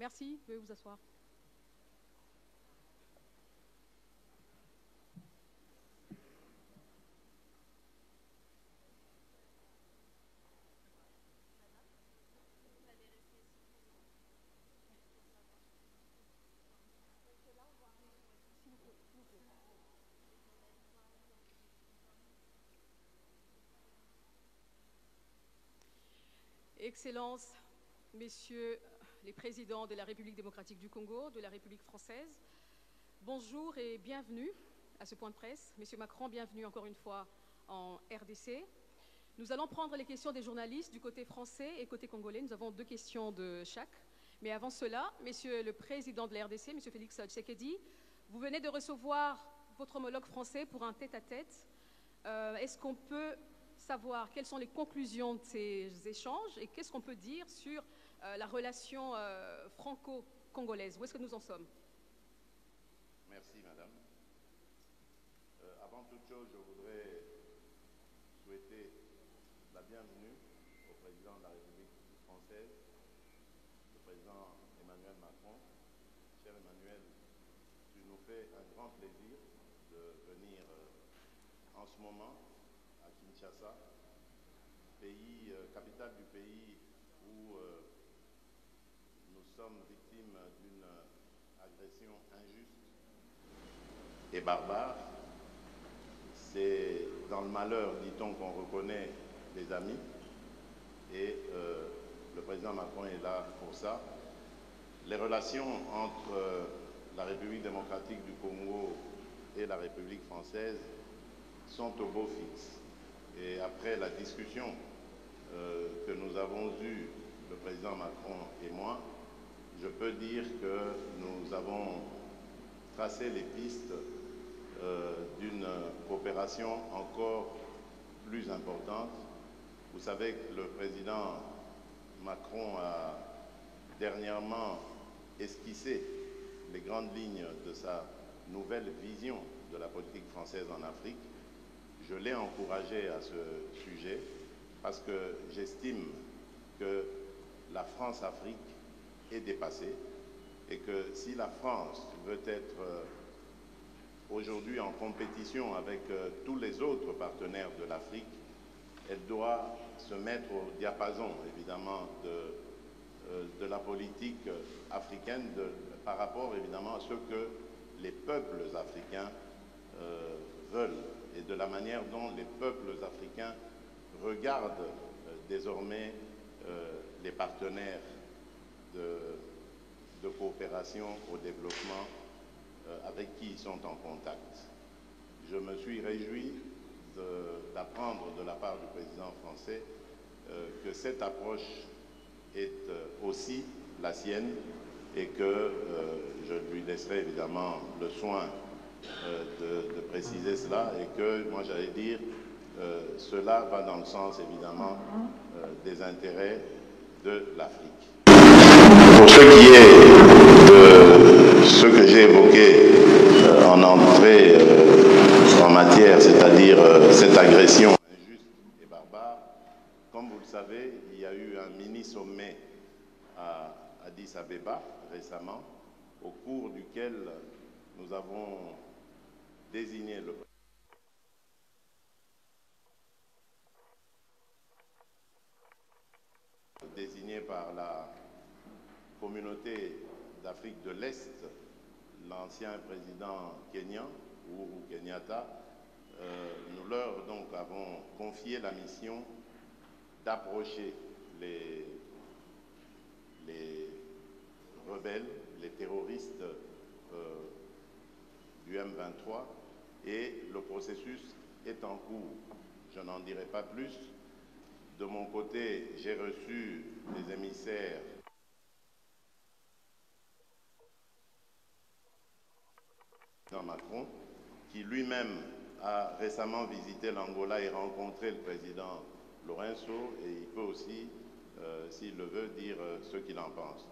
Merci, veuillez vous asseoir. Excellences, Messieurs les présidents de la République démocratique du Congo, de la République française, bonjour et bienvenue à ce point de presse. Monsieur Macron, bienvenue encore une fois en RDC. Nous allons prendre les questions des journalistes du côté français et côté congolais. Nous avons 2 questions de chaque. Mais avant cela, Monsieur le président de la RDC, Monsieur Félix Tshisekedi, vous venez de recevoir votre homologue français pour un tête-à-tête. Est-ce qu'on peut savoir quelles sont les conclusions de ces échanges et qu'est-ce qu'on peut dire sur la relation franco-congolaise? Où est-ce que nous en sommes? Merci, madame. Avant toute chose, je voudrais souhaiter la bienvenue au président de la République française, le président Emmanuel Macron. Cher Emmanuel, tu nous fais un grand plaisir de venir en ce moment à Kinshasa, capitale du pays où nous sommes victimes d'une agression injuste et barbare. C'est dans le malheur, dit-on, qu'on reconnaît les amis, et le président Macron est là pour ça. Les relations entre la République démocratique du Congo et la République française sont au beau fixe. Et après la discussion que nous avons eue, le président Macron et moi, je peux dire que nous avons tracé les pistes d'une coopération encore plus importante. Vous savez que le président Macron a dernièrement esquissé les grandes lignes de sa nouvelle vision de la politique française en Afrique. Je l'ai encouragé à ce sujet parce que j'estime que la France-Afrique est dépassée et que si la France veut être aujourd'hui en compétition avec tous les autres partenaires de l'Afrique, elle doit se mettre au diapason, évidemment, de la politique africaine par rapport, évidemment, à ce que les peuples africains veulent et de la manière dont les peuples africains regardent désormais les partenaires de coopération au développement avec qui ils sont en contact. Je me suis réjoui d'apprendre de la part du président français que cette approche est aussi la sienne et que je lui laisserai évidemment le soin de préciser cela et que moi j'allais dire cela va dans le sens évidemment des intérêts de l'Afrique. Pour ce qui est de ce que j'ai évoqué en entrée en matière, c'est-à-dire cette agression injuste et barbare, comme vous le savez, il y a eu un mini-sommet à Addis Abeba récemment, au cours duquel nous avons désigné le désigné par la communauté d'Afrique de l'Est, l'ancien président kenyan, Uhuru Kenyatta. Nous leur donc avons confié la mission d'approcher les rebelles, les terroristes du M23 et le processus est en cours. Je n'en dirai pas plus. De mon côté, j'ai reçu des émissaires dans Macron, qui lui-même a récemment visité l'Angola et rencontré le président Lourenço, et il peut aussi, s'il le veut, dire ce qu'il en pense.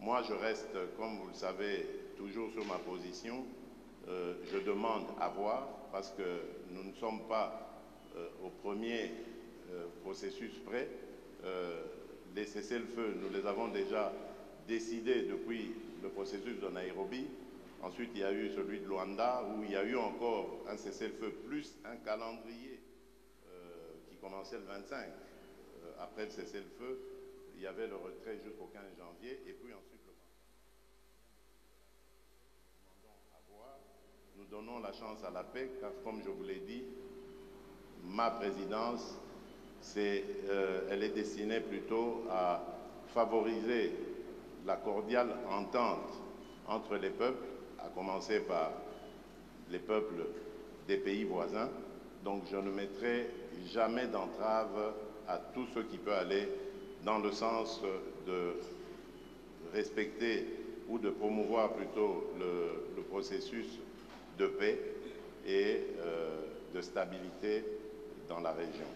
Moi, je reste, comme vous le savez, toujours sur ma position. Je demande à voir, parce que nous ne sommes pas au premier processus prêt. Les cessez-le-feu, nous les avons déjà décidé depuis le processus de Nairobi. Ensuite, il y a eu celui de Luanda, où il y a eu encore un cessez-le-feu plus un calendrier qui commençait le 25. Après le cessez-le-feu, il y avait le retrait jusqu'au 15 janvier, et puis ensuite le nous donnons la chance à la paix, car comme je vous l'ai dit, ma présidence, elle est destinée plutôt à favoriser la cordiale entente entre les peuples, à commencer par les peuples des pays voisins. Donc je ne mettrai jamais d'entrave à tout ce qui peut aller dans le sens de respecter ou de promouvoir plutôt le processus de paix et de stabilité dans la région.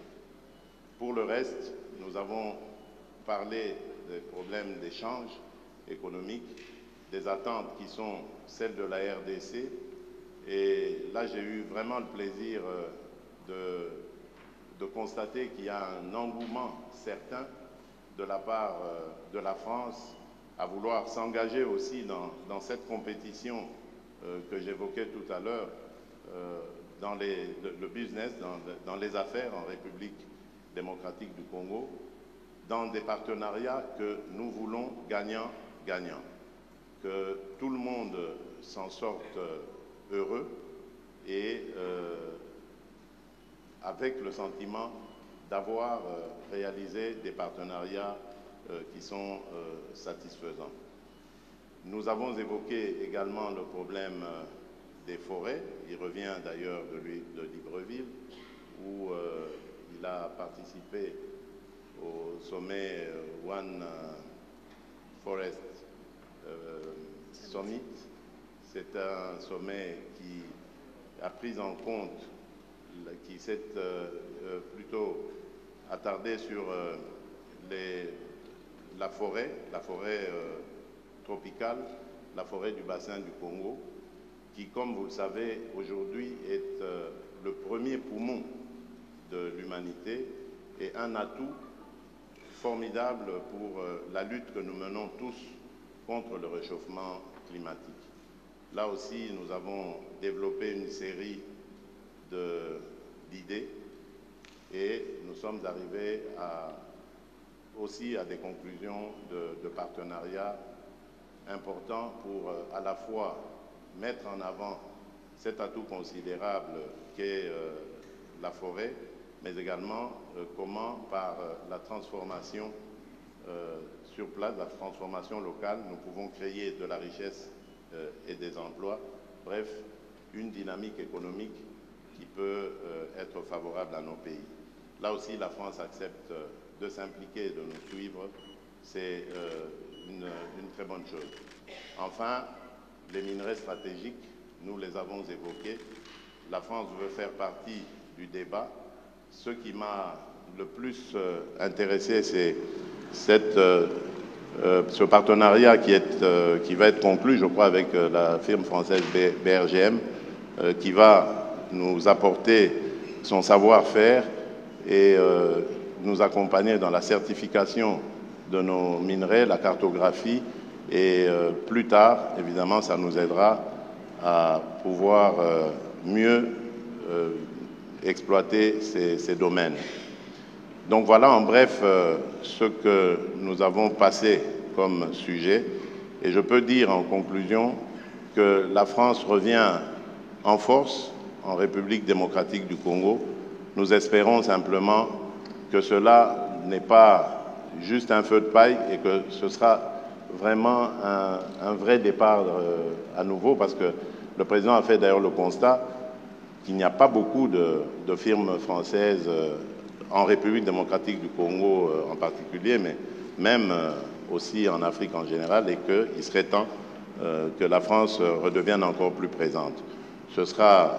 Pour le reste, nous avons parlé des problèmes d'échange économique, des attentes qui sont celles de la RDC. Et là, j'ai eu vraiment le plaisir de constater qu'il y a un engouement certain de la part de la France à vouloir s'engager aussi dans cette compétition que j'évoquais tout à l'heure, dans le business, dans les affaires en République démocratique du Congo, dans des partenariats que nous voulons gagnant-gagnant, que tout le monde s'en sorte heureux et avec le sentiment d'avoir réalisé des partenariats qui sont satisfaisants. Nous avons évoqué également le problème des forêts. Il revient d'ailleurs de Libreville, où il a participé au sommet One Forest Summit. C'est un sommet qui a pris en compte, qui s'est plutôt attardé sur la forêt tropicale, la forêt du bassin du Congo, qui, comme vous le savez, aujourd'hui est le premier poumon de l'humanité et un atout formidable pour la lutte que nous menons tous contre le réchauffement climatique. Là aussi, nous avons développé une série d'idées et nous sommes arrivés aussi à des conclusions de partenariat importants pour à la fois mettre en avant cet atout considérable qu'est la forêt, mais également comment par la transformation sur place, la transformation locale, nous pouvons créer de la richesse et des emplois, bref, une dynamique économique qui peut être favorable à nos pays. Là aussi, la France accepte de s'impliquer, de nous suivre, c'est une très bonne chose. Enfin, les minerais stratégiques, nous les avons évoqués. La France veut faire partie du débat. Ce qui m'a le plus intéressé, c'est ce partenariat qui va être conclu, je crois, avec la firme française BRGM, qui va nous apporter son savoir-faire et nous accompagner dans la certification de nos minerais, la cartographie, et plus tard, évidemment, ça nous aidera à pouvoir mieux exploiter ces domaines. Donc voilà en bref ce que nous avons passé comme sujet, et je peux dire en conclusion que la France revient en force en République démocratique du Congo. Nous espérons simplement que cela n'est pas juste un feu de paille et que ce sera vraiment un vrai départ à nouveau, parce que le président a fait d'ailleurs le constat qu'il n'y a pas beaucoup de firmes françaises en République démocratique du Congo en particulier, mais même aussi en Afrique en général, et qu'il serait temps que la France redevienne encore plus présente. Ce sera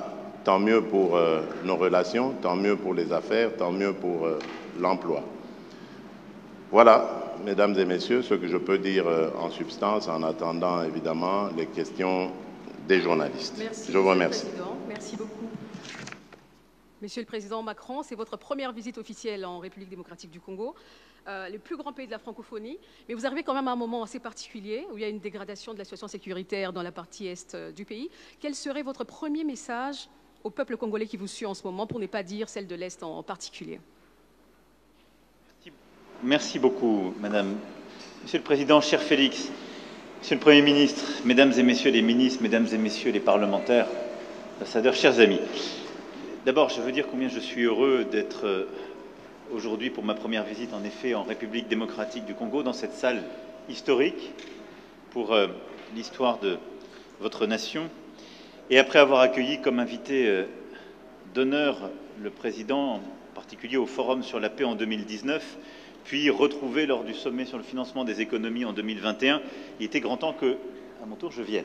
tant mieux pour nos relations, tant mieux pour les affaires, tant mieux pour l'emploi. Voilà, mesdames et messieurs, ce que je peux dire en substance, en attendant évidemment les questions des journalistes. Merci, je vous remercie. Président. Merci beaucoup. Monsieur le Président Macron, c'est votre première visite officielle en République démocratique du Congo, le plus grand pays de la francophonie. Mais vous arrivez quand même à un moment assez particulier où il y a une dégradation de la situation sécuritaire dans la partie est du pays. Quel serait votre premier message au peuple congolais qui vous suit en ce moment, pour ne pas dire celle de l'Est en particulier? Merci beaucoup, Madame. Monsieur le Président, cher Félix, Monsieur le Premier ministre, Mesdames et Messieurs les ministres, Mesdames et Messieurs les parlementaires, ambassadeurs, chers amis. D'abord, je veux dire combien je suis heureux d'être aujourd'hui pour ma première visite, en effet, en République démocratique du Congo, dans cette salle historique pour l'histoire de votre nation. Et après avoir accueilli comme invité d'honneur le Président, en particulier au Forum sur la paix en 2019, puis retrouvé lors du sommet sur le financement des économies en 2021, il était grand temps que, à mon tour, je vienne.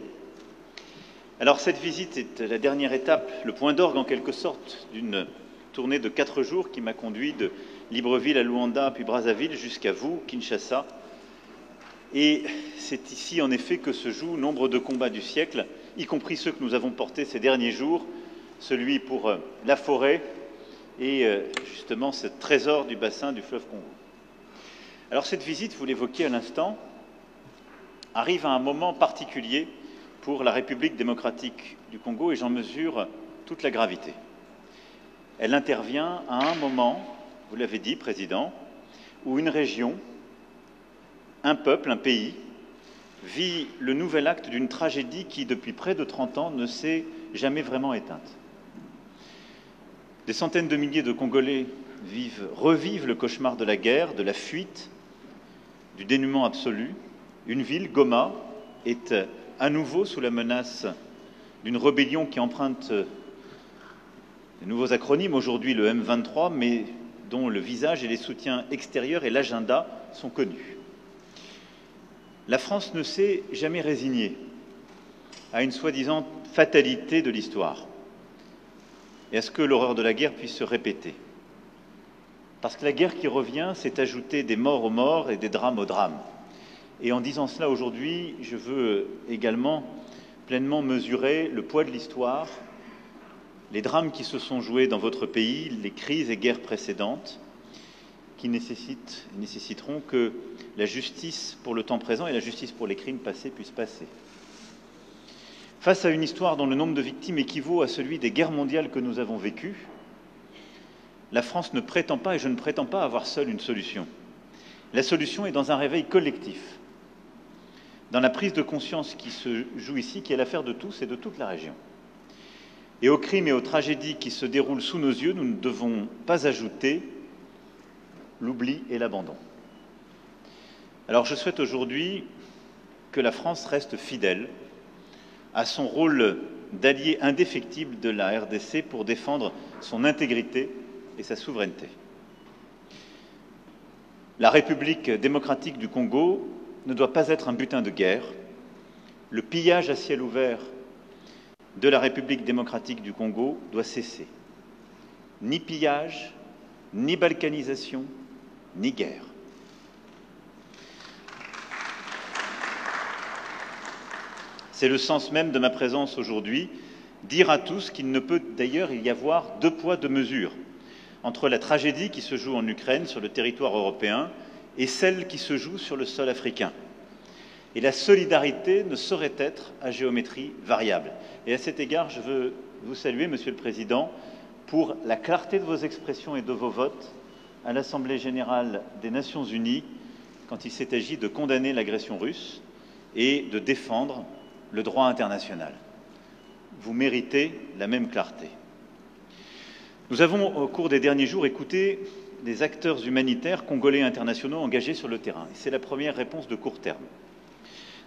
Alors cette visite est la dernière étape, le point d'orgue en quelque sorte, d'une tournée de 4 jours qui m'a conduit de Libreville à Luanda, puis Brazzaville, jusqu'à vous, Kinshasa. Et c'est ici, en effet, que se jouent nombre de combats du siècle, y compris ceux que nous avons portés ces derniers jours, celui pour la forêt et justement ce trésor du bassin du fleuve Congo. Alors cette visite, vous l'évoquiez à l'instant, arrive à un moment particulier pour la République démocratique du Congo et j'en mesure toute la gravité. Elle intervient à un moment, vous l'avez dit, Président, où une région, un peuple, un pays, vit le nouvel acte d'une tragédie qui, depuis près de 30 ans, ne s'est jamais vraiment éteinte. Des centaines de milliers de Congolais revivent le cauchemar de la guerre, de la fuite, du dénuement absolu. Une ville, Goma, est à nouveau sous la menace d'une rébellion qui emprunte de nouveaux acronymes, aujourd'hui le M23, mais dont le visage et les soutiens extérieurs et l'agenda sont connus. La France ne s'est jamais résignée à une soi-disant fatalité de l'histoire et à ce que l'horreur de la guerre puisse se répéter. Parce que la guerre qui revient, c'est ajouter des morts aux morts et des drames aux drames. Et en disant cela aujourd'hui, je veux également pleinement mesurer le poids de l'histoire, les drames qui se sont joués dans votre pays, les crises et guerres précédentes, qui nécessiteront que la justice pour le temps présent et la justice pour les crimes passés puissent passer. Face à une histoire dont le nombre de victimes équivaut à celui des guerres mondiales que nous avons vécues, la France ne prétend pas, et je ne prétends pas, avoir seule une solution. La solution est dans un réveil collectif, dans la prise de conscience qui se joue ici, qui est l'affaire de tous et de toute la région. Et aux crimes et aux tragédies qui se déroulent sous nos yeux, nous ne devons pas ajouter l'oubli et l'abandon. Alors je souhaite aujourd'hui que la France reste fidèle à son rôle d'allié indéfectible de la RDC pour défendre son intégrité et sa souveraineté. La République démocratique du Congo ne doit pas être un butin de guerre. Le pillage à ciel ouvert de la République démocratique du Congo doit cesser. Ni pillage, ni balkanisation, ni guerre. C'est le sens même de ma présence aujourd'hui, dire à tous qu'il ne peut d'ailleurs y avoir 2 poids, 2 mesures entre la tragédie qui se joue en Ukraine, sur le territoire européen, et celle qui se joue sur le sol africain. Et la solidarité ne saurait être à géométrie variable. Et à cet égard, je veux vous saluer, Monsieur le Président, pour la clarté de vos expressions et de vos votes à l'Assemblée générale des Nations unies quand il s'est agi de condamner l'agression russe et de défendre le droit international. Vous méritez la même clarté. Nous avons, au cours des derniers jours, écouté des acteurs humanitaires congolais et internationaux engagés sur le terrain. C'est la première réponse de court terme.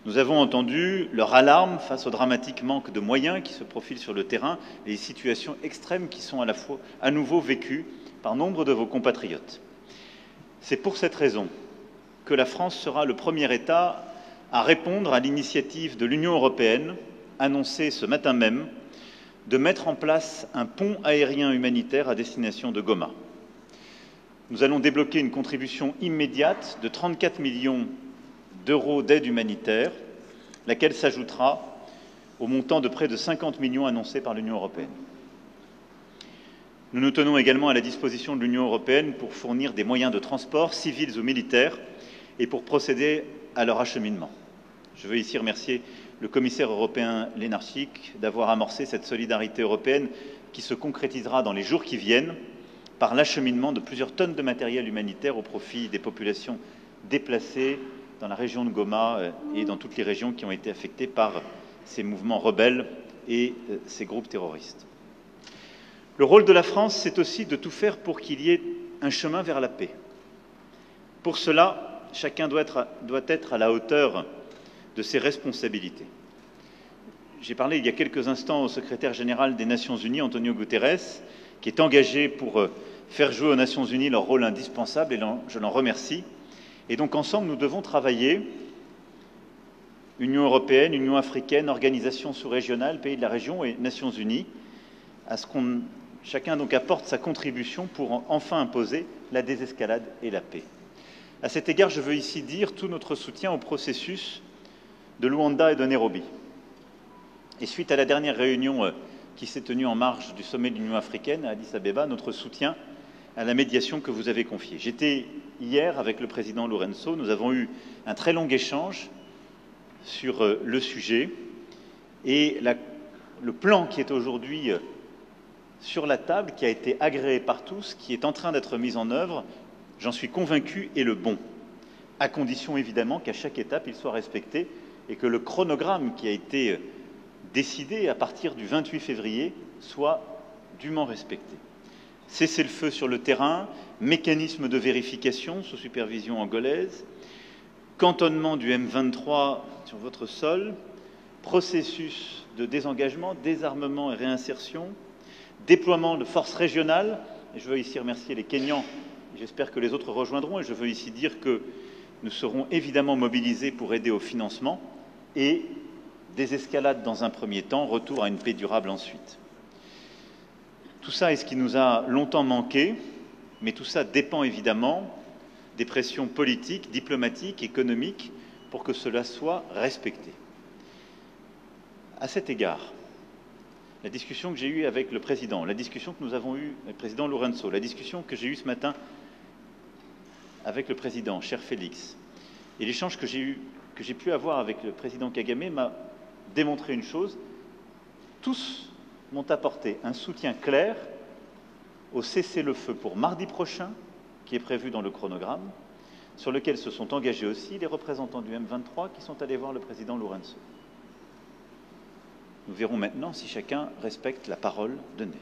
Nous avons entendu leur alarme face au dramatique manque de moyens qui se profilent sur le terrain et les situations extrêmes qui sont à nouveau vécues par nombre de vos compatriotes. C'est pour cette raison que la France sera le premier État à répondre à l'initiative de l'Union européenne, annoncée ce matin même, de mettre en place un pont aérien humanitaire à destination de Goma. Nous allons débloquer une contribution immédiate de 34 millions d'euros d'aide humanitaire, laquelle s'ajoutera au montant de près de 50 millions annoncé par l'Union européenne. Nous nous tenons également à la disposition de l'Union européenne pour fournir des moyens de transport, civils ou militaires, et pour procéder à leur acheminement. Je veux ici remercier le commissaire européen Lenarčič d'avoir amorcé cette solidarité européenne qui se concrétisera dans les jours qui viennent par l'acheminement de plusieurs tonnes de matériel humanitaire au profit des populations déplacées dans la région de Goma et dans toutes les régions qui ont été affectées par ces mouvements rebelles et ces groupes terroristes. Le rôle de la France, c'est aussi de tout faire pour qu'il y ait un chemin vers la paix. Pour cela, chacun doit être à la hauteur de ses responsabilités. J'ai parlé il y a quelques instants au secrétaire général des Nations Unies, Antonio Guterres, qui est engagé pour faire jouer aux Nations Unies leur rôle indispensable, et je l'en remercie. Et donc ensemble, nous devons travailler, Union européenne, Union africaine, organisations sous-régionales, pays de la région et Nations Unies, à ce qu'on chacun donc apporte sa contribution pour enfin imposer la désescalade et la paix. À cet égard, je veux ici dire tout notre soutien au processus de Luanda et de Nairobi. Et suite à la dernière réunion qui s'est tenue en marge du sommet de l'Union africaine à Addis Abeba, notre soutien à la médiation que vous avez confiée. J'étais hier avec le président Lourenço, nous avons eu un très long échange sur le sujet, et le plan qui est aujourd'hui sur la table, qui a été agréé par tous, qui est en train d'être mis en œuvre, j'en suis convaincu, est le bon, à condition évidemment qu'à chaque étape il soit respecté et que le chronogramme qui a été décidé à partir du 28 février soit dûment respecté. Cessez-le-feu sur le terrain, mécanisme de vérification sous supervision angolaise, cantonnement du M23 sur votre sol, processus de désengagement, désarmement et réinsertion, déploiement de forces régionales, et je veux ici remercier les Kenyans, j'espère que les autres rejoindront, et je veux ici dire que nous serons évidemment mobilisés pour aider au financement, et désescalade dans un premier temps, retour à une paix durable ensuite. Tout ça est ce qui nous a longtemps manqué, mais tout ça dépend évidemment des pressions politiques, diplomatiques, économiques, pour que cela soit respecté. À cet égard, la discussion que j'ai eue avec le président, la discussion que nous avons eue avec le président Lourenço, la discussion que j'ai eue ce matin avec le président, cher Félix, et l'échange que j'ai pu avoir avec le président Kagame m'a démontré une chose: tous m'ont apporté un soutien clair au cessez-le-feu pour mardi prochain, qui est prévu dans le chronogramme, sur lequel se sont engagés aussi les représentants du M23 qui sont allés voir le président Lourenço. Nous verrons maintenant si chacun respecte la parole donnée.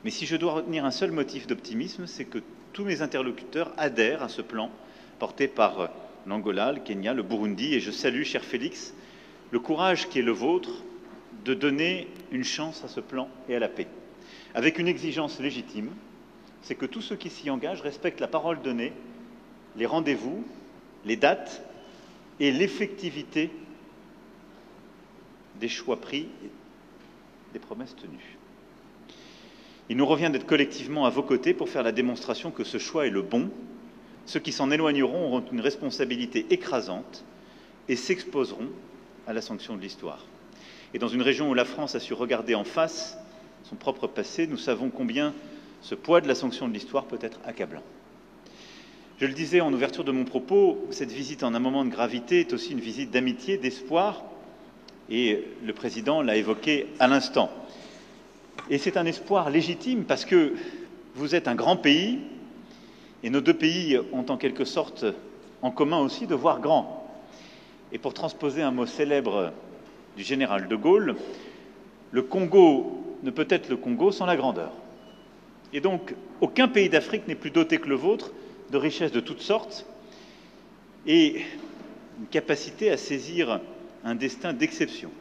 Mais si je dois retenir un seul motif d'optimisme, c'est que tous mes interlocuteurs adhèrent à ce plan porté par l'Angola, le Kenya, le Burundi, et je salue, cher Félix, le courage qui est le vôtre de donner une chance à ce plan et à la paix, avec une exigence légitime, c'est que tous ceux qui s'y engagent respectent la parole donnée, les rendez-vous, les dates et l'effectivité des choix pris et des promesses tenues. Il nous revient d'être collectivement à vos côtés pour faire la démonstration que ce choix est le bon. Ceux qui s'en éloigneront auront une responsabilité écrasante et s'exposeront à la sanction de l'histoire. Et dans une région où la France a su regarder en face son propre passé, nous savons combien ce poids de la sanction de l'histoire peut être accablant. Je le disais en ouverture de mon propos, cette visite en un moment de gravité est aussi une visite d'amitié, d'espoir, et le président l'a évoqué à l'instant. Et c'est un espoir légitime parce que vous êtes un grand pays, et nos deux pays ont en quelque sorte en commun aussi de voir grand. Et pour transposer un mot célèbre du général de Gaulle, le Congo ne peut être le Congo sans la grandeur. Et donc, aucun pays d'Afrique n'est plus doté que le vôtre de richesses de toutes sortes et une capacité à saisir un destin d'exception.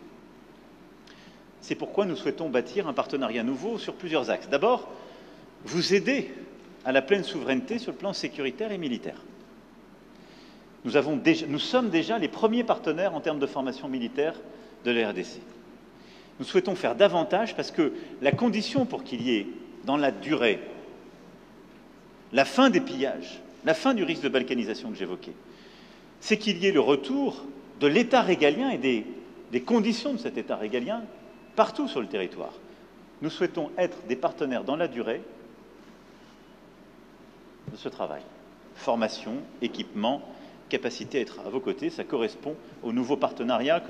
C'est pourquoi nous souhaitons bâtir un partenariat nouveau sur plusieurs axes. D'abord, vous aider à la pleine souveraineté sur le plan sécuritaire et militaire. Nous sommes déjà les premiers partenaires en termes de formation militaire de la RDC. Nous souhaitons faire davantage parce que la condition pour qu'il y ait, dans la durée, la fin des pillages, la fin du risque de balkanisation que j'évoquais, c'est qu'il y ait le retour de l'État régalien et des conditions de cet État régalien partout sur le territoire. Nous souhaitons être des partenaires dans la durée ce travail. Formation, équipement, capacité à être à vos côtés, ça correspond au nouveau partenariat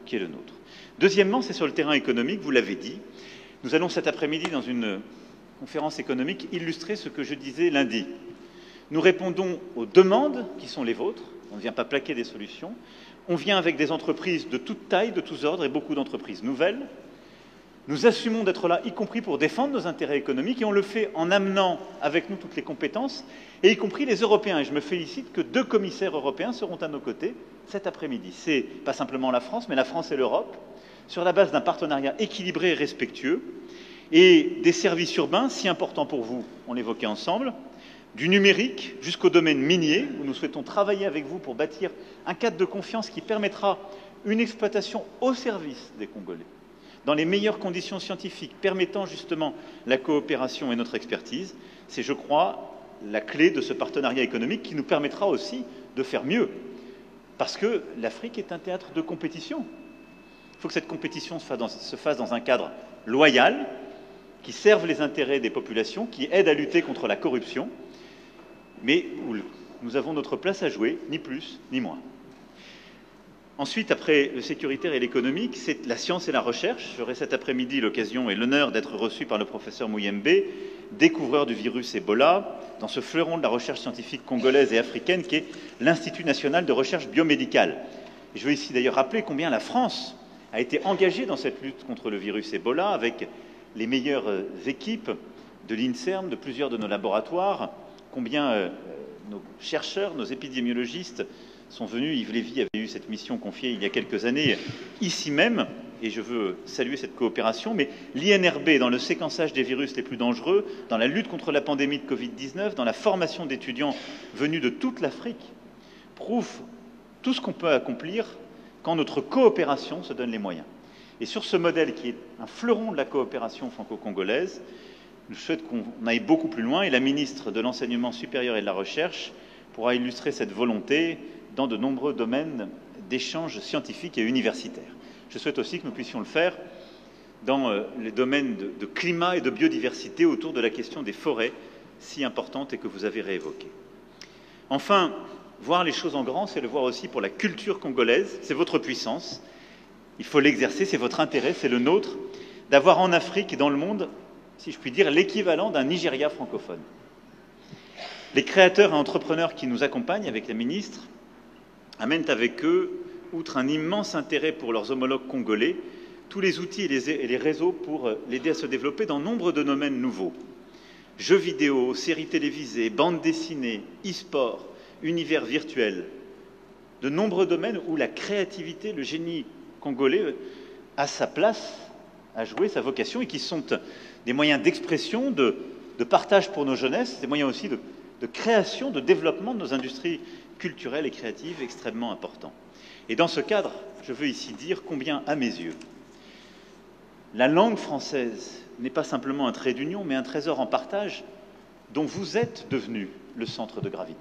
qui est le nôtre. Deuxièmement, c'est sur le terrain économique, vous l'avez dit. Nous allons cet après-midi, dans une conférence économique, illustrer ce que je disais lundi. Nous répondons aux demandes qui sont les vôtres. On ne vient pas plaquer des solutions. On vient avec des entreprises de toute taille, de tous ordres, et beaucoup d'entreprises nouvelles. Nous assumons d'être là, y compris pour défendre nos intérêts économiques, et on le fait en amenant avec nous toutes les compétences, et y compris les Européens. Et je me félicite que 2 commissaires européens seront à nos côtés cet après-midi. C'est pas simplement la France, mais la France et l'Europe, sur la base d'un partenariat équilibré et respectueux, et des services urbains si importants pour vous, on l'évoquait ensemble, du numérique jusqu'au domaine minier, où nous souhaitons travailler avec vous pour bâtir un cadre de confiance qui permettra une exploitation au service des Congolais, dans les meilleures conditions scientifiques, permettant justement la coopération et notre expertise. C'est, je crois, la clé de ce partenariat économique qui nous permettra aussi de faire mieux, parce que l'Afrique est un théâtre de compétition. Il faut que cette compétition se fasse dans un cadre loyal, qui serve les intérêts des populations, qui aide à lutter contre la corruption, mais où nous avons notre place à jouer, ni plus ni moins. Ensuite, après le sécuritaire et l'économique, c'est la science et la recherche. J'aurai cet après-midi l'occasion et l'honneur d'être reçu par le professeur Muyembe, découvreur du virus Ebola, dans ce fleuron de la recherche scientifique congolaise et africaine qui est l'Institut national de recherche biomédicale. Et je veux ici d'ailleurs rappeler combien la France a été engagée dans cette lutte contre le virus Ebola, avec les meilleures équipes de l'INSERM, de plusieurs de nos laboratoires, combien nos chercheurs, nos épidémiologistes sont venus. Yves Lévy avait eu cette mission confiée il y a quelques années ici même, et je veux saluer cette coopération, mais l'INRB dans le séquençage des virus les plus dangereux, dans la lutte contre la pandémie de Covid-19, dans la formation d'étudiants venus de toute l'Afrique, prouve tout ce qu'on peut accomplir quand notre coopération se donne les moyens. Et sur ce modèle qui est un fleuron de la coopération franco-congolaise, je souhaite qu'on aille beaucoup plus loin, et la ministre de l'Enseignement supérieur et de la Recherche pourra illustrer cette volonté dans de nombreux domaines d'échanges scientifiques et universitaires. Je souhaite aussi que nous puissions le faire dans les domaines de climat et de biodiversité autour de la question des forêts, si importante et que vous avez réévoquée. Enfin, voir les choses en grand, c'est le voir aussi pour la culture congolaise, c'est votre puissance. Il faut l'exercer, c'est votre intérêt, c'est le nôtre, d'avoir en Afrique et dans le monde, si je puis dire, l'équivalent d'un Nigeria francophone. Les créateurs et entrepreneurs qui nous accompagnent avec la ministre amènent avec eux, outre un immense intérêt pour leurs homologues congolais, tous les outils et les réseaux pour l'aider à se développer dans nombre de domaines nouveaux. Jeux vidéo, séries télévisées, bandes dessinées, e-sport, univers virtuel. De nombreux domaines où la créativité, le génie congolais a sa place à jouer, sa vocation, et qui sont des moyens d'expression, de partage pour nos jeunesses, des moyens aussi de création, de développement de nos industries culturelles et créatives extrêmement importants. Et dans ce cadre, je veux ici dire combien, à mes yeux, la langue française n'est pas simplement un trait d'union, mais un trésor en partage dont vous êtes devenu le centre de gravité.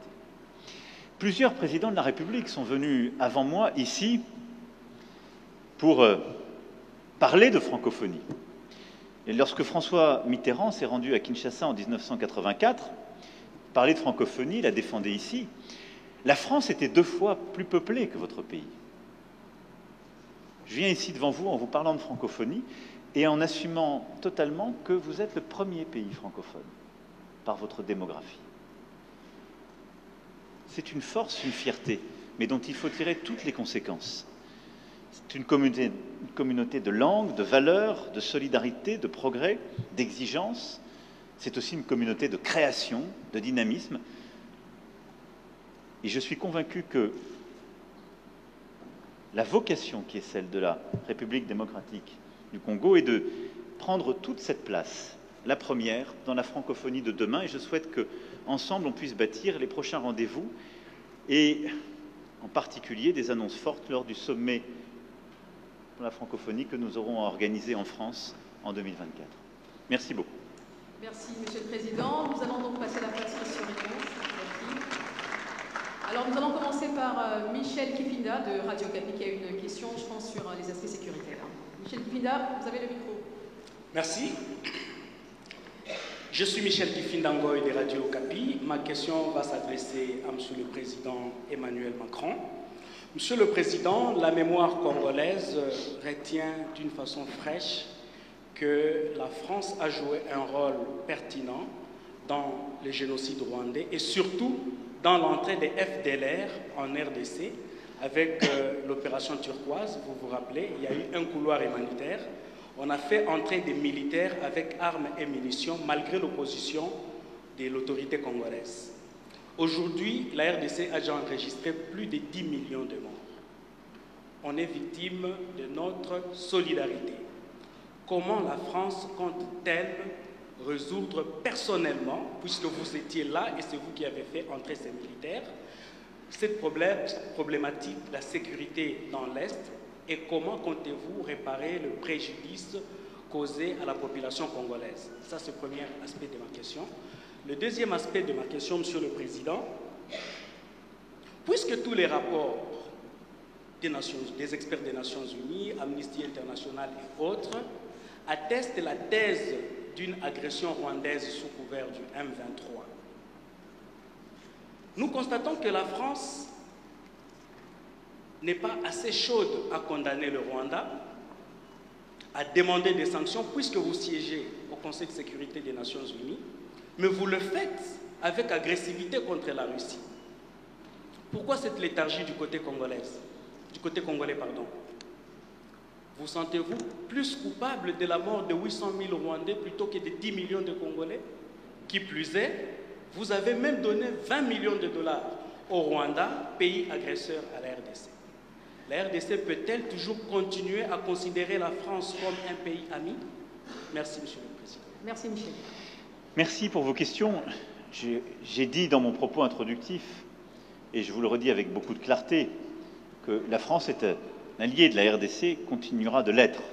Plusieurs présidents de la République sont venus avant moi ici pour parler de francophonie. Et lorsque François Mitterrand s'est rendu à Kinshasa en 1984, parler de francophonie, la défendait ici, la France était 2 fois plus peuplée que votre pays. Je viens ici devant vous en vous parlant de francophonie et en assumant totalement que vous êtes le premier pays francophone par votre démographie. C'est une force, une fierté, mais dont il faut tirer toutes les conséquences. C'est une communauté de langues, de valeurs, de solidarité, de progrès, d'exigence. C'est aussi une communauté de création, de dynamisme. Et je suis convaincu que la vocation qui est celle de la République démocratique du Congo est de prendre toute cette place, la première, dans la francophonie de demain. Et je souhaite qu'ensemble, on puisse bâtir les prochains rendez-vous et en particulier des annonces fortes lors du sommet pour la francophonie que nous aurons à organiser en France en 2024. Merci beaucoup. Merci, Monsieur le Président. Nous allons donc passer à la phase questions-réponses. Alors, nous allons commencer par Michel Kifinda de Radio Okapi qui a une question, je pense, sur les aspects sécuritaires. Michel Kifinda, vous avez le micro. Merci. Je suis Michel Kifindangoy de Radio Okapi. Ma question va s'adresser à Monsieur le Président Emmanuel Macron. Monsieur le Président, la mémoire congolaise retient d'une façon fraîche que la France a joué un rôle pertinent dans le génocide rwandais et surtout dans l'entrée des FDLR en RDC avec l'opération turquoise. Vous vous rappelez, il y a eu un couloir humanitaire. On a fait entrer des militaires avec armes et munitions malgré l'opposition de l'autorité congolaise. Aujourd'hui, la RDC a déjà enregistré plus de 10 millions de morts. On est victime de notre solidarité. Comment la France compte-t-elle résoudre personnellement, puisque vous étiez là et c'est vous qui avez fait entrer ces militaires, cette problématique de la sécurité dans l'Est, et comment comptez-vous réparer le préjudice causé à la population congolaise? Ça, c'est le premier aspect de ma question. Le deuxième aspect de ma question, Monsieur le Président, puisque tous les rapports des experts des Nations Unies, Amnesty International et autres, attestent la thèse d'une agression rwandaise sous couvert du M23, nous constatons que la France n'est pas assez chaude à condamner le Rwanda, à demander des sanctions, puisque vous siégez au Conseil de sécurité des Nations Unies, mais vous le faites avec agressivité contre la Russie. Pourquoi cette léthargie du côté congolais, pardon? Vous sentez-vous plus coupable de la mort de 800 000 Rwandais plutôt que de 10 millions de Congolais? Qui plus est, vous avez même donné 20 millions de dollars au Rwanda, pays agresseur à la RDC. La RDC peut-elle toujours continuer à considérer la France comme un pays ami? Merci, Monsieur le Président. Merci, Michel. Merci pour vos questions. J'ai dit dans mon propos introductif, et je vous le redis avec beaucoup de clarté, que la France est un allié de la RDC, continuera de l'être.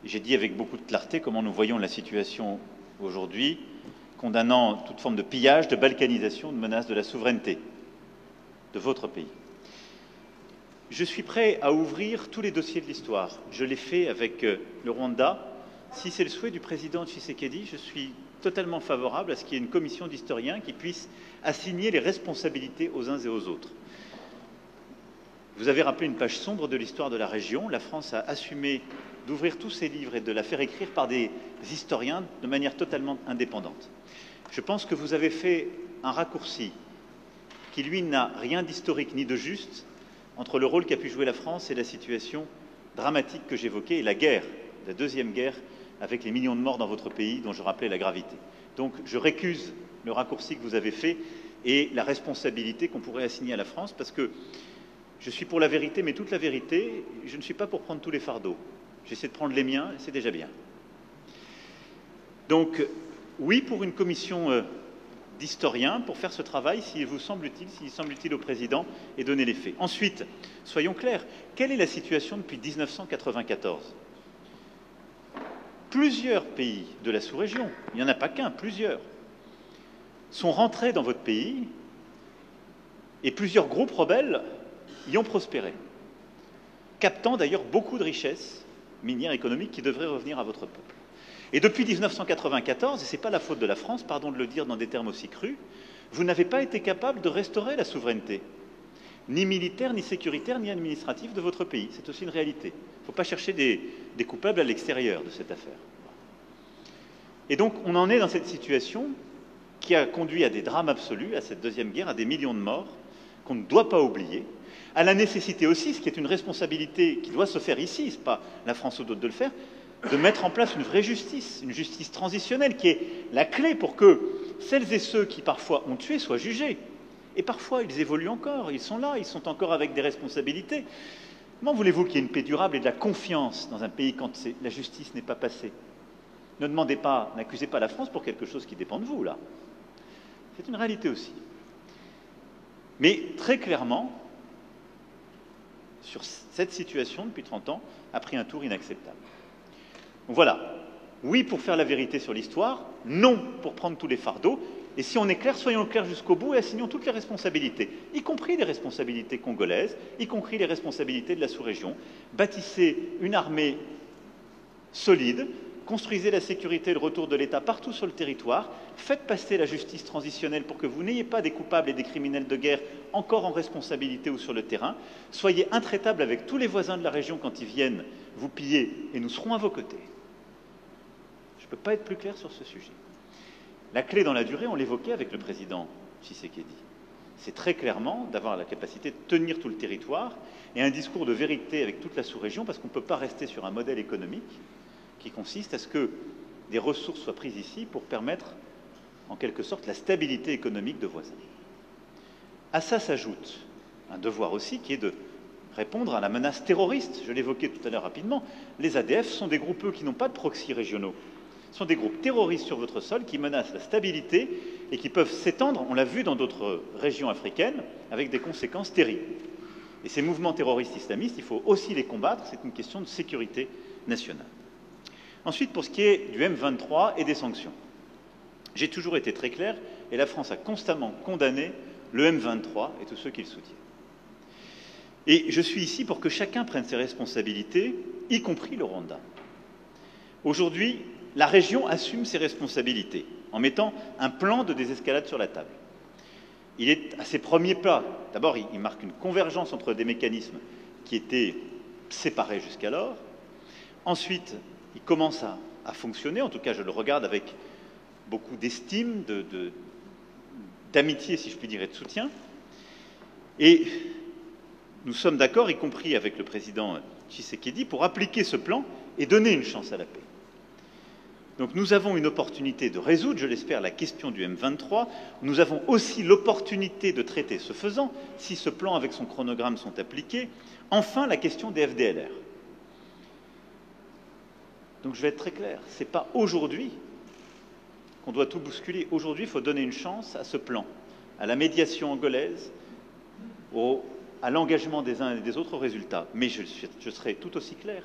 J'ai dit avec beaucoup de clarté comment nous voyons la situation aujourd'hui, condamnant toute forme de pillage, de balkanisation, de menace de la souveraineté de votre pays. Je suis prêt à ouvrir tous les dossiers de l'histoire. Je l'ai fait avec le Rwanda. Si c'est le souhait du président Tshisekedi, je suis totalement favorable à ce qu'il y ait une commission d'historiens qui puisse assigner les responsabilités aux uns et aux autres. Vous avez rappelé une page sombre de l'histoire de la région. La France a assumé d'ouvrir tous ses livres et de la faire écrire par des historiens de manière totalement indépendante. Je pense que vous avez fait un raccourci qui, lui, n'a rien d'historique ni de juste entre le rôle qu'a pu jouer la France et la situation dramatique que j'évoquais, et la guerre, la deuxième guerre, avec les millions de morts dans votre pays, dont je rappelais la gravité. Donc je récuse le raccourci que vous avez fait et la responsabilité qu'on pourrait assigner à la France, parce que je suis pour la vérité, mais toute la vérité, je ne suis pas pour prendre tous les fardeaux. J'essaie de prendre les miens, et c'est déjà bien. Donc, oui, pour une commission d'historiens, pour faire ce travail, s'il semble utile au président, et donner les faits. Ensuite, soyons clairs, quelle est la situation depuis 1994 ? Plusieurs pays de la sous-région, il n'y en a pas qu'un, plusieurs, sont rentrés dans votre pays, et plusieurs groupes rebelles y ont prospéré, captant d'ailleurs beaucoup de richesses minières économiques qui devraient revenir à votre peuple. Et depuis 1994, et ce n'est pas la faute de la France, pardon de le dire dans des termes aussi crus, vous n'avez pas été capable de restaurer la souveraineté, ni militaire, ni sécuritaire, ni administrative de votre pays. C'est aussi une réalité. Il ne faut pas chercher des coupables à l'extérieur de cette affaire. Et donc, on en est dans cette situation qui a conduit à des drames absolus, à cette deuxième guerre, à des millions de morts, qu'on ne doit pas oublier, à la nécessité aussi, ce qui est une responsabilité qui doit se faire ici, ce n'est pas la France ou d'autres de le faire, de mettre en place une vraie justice, une justice transitionnelle, qui est la clé pour que celles et ceux qui parfois ont tué soient jugés. Et parfois, ils évoluent encore, ils sont là, ils sont encore avec des responsabilités. Comment voulez-vous qu'il y ait une paix durable et de la confiance dans un pays quand la justice n'est pas passée? Ne demandez pas, n'accusez pas la France pour quelque chose qui dépend de vous, là. C'est une réalité aussi. Mais très clairement, sur cette situation, depuis 30 ans, a pris un tour inacceptable. Donc voilà, oui pour faire la vérité sur l'histoire, non pour prendre tous les fardeaux, et si on est clair, soyons clairs jusqu'au bout et assignons toutes les responsabilités, y compris les responsabilités congolaises, y compris les responsabilités de la sous-région. Bâtissez une armée solide, construisez la sécurité et le retour de l'État partout sur le territoire, faites passer la justice transitionnelle pour que vous n'ayez pas des coupables et des criminels de guerre encore en responsabilité ou sur le terrain, soyez intraitables avec tous les voisins de la région quand ils viennent vous piller et nous serons à vos côtés. Je ne peux pas être plus clair sur ce sujet. La clé dans la durée, on l'évoquait avec le président Tshisekedi. C'est très clairement d'avoir la capacité de tenir tout le territoire et un discours de vérité avec toute la sous-région, parce qu'on ne peut pas rester sur un modèle économique qui consiste à ce que des ressources soient prises ici pour permettre, en quelque sorte, la stabilité économique de voisins. À ça s'ajoute un devoir aussi qui est de répondre à la menace terroriste. Je l'évoquais tout à l'heure rapidement. Les ADF sont des groupes qui n'ont pas de proxy régionaux. Ce sont des groupes terroristes sur votre sol qui menacent la stabilité et qui peuvent s'étendre, on l'a vu dans d'autres régions africaines, avec des conséquences terribles. Et ces mouvements terroristes islamistes, il faut aussi les combattre, c'est une question de sécurité nationale. Ensuite, pour ce qui est du M23 et des sanctions, j'ai toujours été très clair, et la France a constamment condamné le M23 et tous ceux qui le soutiennent. Et je suis ici pour que chacun prenne ses responsabilités, y compris le Rwanda. Aujourd'hui, la région assume ses responsabilités en mettant un plan de désescalade sur la table. Il est à ses premiers pas. D'abord, il marque une convergence entre des mécanismes qui étaient séparés jusqu'alors. Ensuite, il commence à fonctionner, en tout cas je le regarde avec beaucoup d'estime, d'amitié, si je puis dire, et de soutien. Et nous sommes d'accord, y compris avec le président Tshisekedi, pour appliquer ce plan et donner une chance à la paix. Donc nous avons une opportunité de résoudre, je l'espère, la question du M23. Nous avons aussi l'opportunité de traiter, ce faisant, si ce plan avec son chronogramme sont appliqués, enfin la question des FDLR. Donc je vais être très clair, ce n'est pas aujourd'hui qu'on doit tout bousculer. Aujourd'hui, il faut donner une chance à ce plan, à la médiation angolaise, à l'engagement des uns et des autres résultats. Mais je serai tout aussi clair.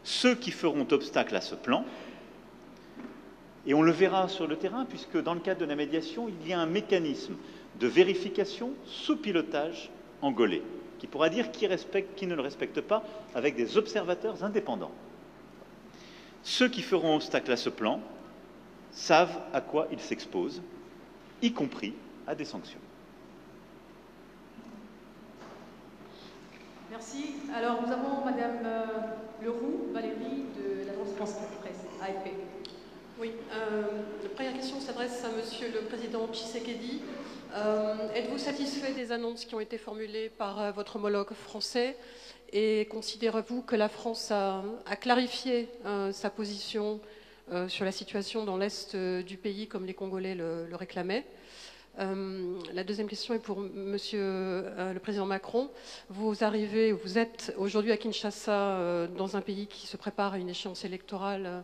Ceux qui feront obstacle à ce plan, et on le verra sur le terrain, puisque dans le cadre de la médiation, il y a un mécanisme de vérification sous pilotage angolais, qui pourra dire qui respecte, qui ne le respecte pas, avec des observateurs indépendants. Ceux qui feront obstacle à ce plan savent à quoi ils s'exposent, y compris à des sanctions. Merci. Alors, nous avons Madame Leroux, Valérie, de l'Agence française de presse, AFP. Oui, la première question s'adresse à Monsieur le Président Tshisekedi. Êtes-vous satisfait des annonces qui ont été formulées par votre homologue français et considérez-vous que la France a clarifié sa position sur la situation dans l'Est du pays comme les Congolais le réclamaient? La deuxième question est pour Monsieur le Président Macron. Vous êtes aujourd'hui à Kinshasa dans un pays qui se prépare à une échéance électorale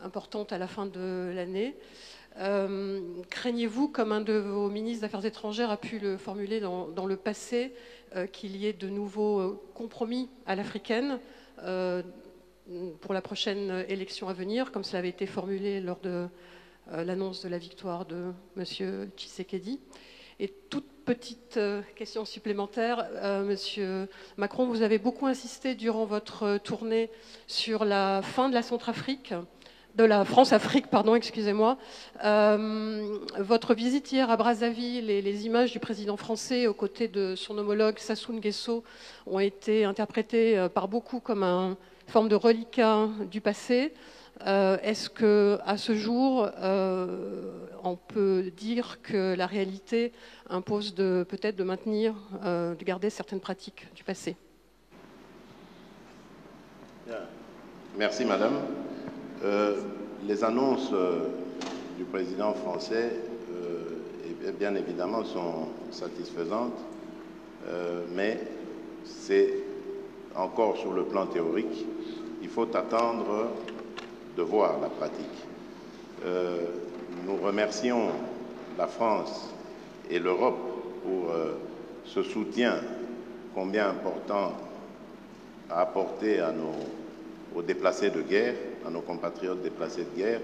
importante à la fin de l'année. Craignez-vous, comme un de vos ministres des Affaires étrangères a pu le formuler dans le passé, qu'il y ait de nouveaux compromis à l'africaine pour la prochaine élection à venir, comme cela avait été formulé lors de l'annonce de la victoire de M. Tshisekedi? Et toute petite question supplémentaire, Monsieur Macron, vous avez beaucoup insisté durant votre tournée sur la fin de la Centrafrique, de la France-Afrique, pardon, excusez-moi. Votre visite hier à Brazzaville et les images du président français aux côtés de son homologue Sassou Nguesso ont été interprétées par beaucoup comme une forme de reliquat du passé. Est-ce qu'à ce jour, on peut dire que la réalité impose peut-être de maintenir, de garder certaines pratiques du passé? Bien. Merci, Madame. Les annonces du président français, bien évidemment, sont satisfaisantes, mais c'est encore sur le plan théorique. Il faut attendre de voir la pratique. Nous remercions la France et l'Europe pour ce soutien combien important à apporter aux déplacés de guerre, à nos compatriotes déplacés de guerre.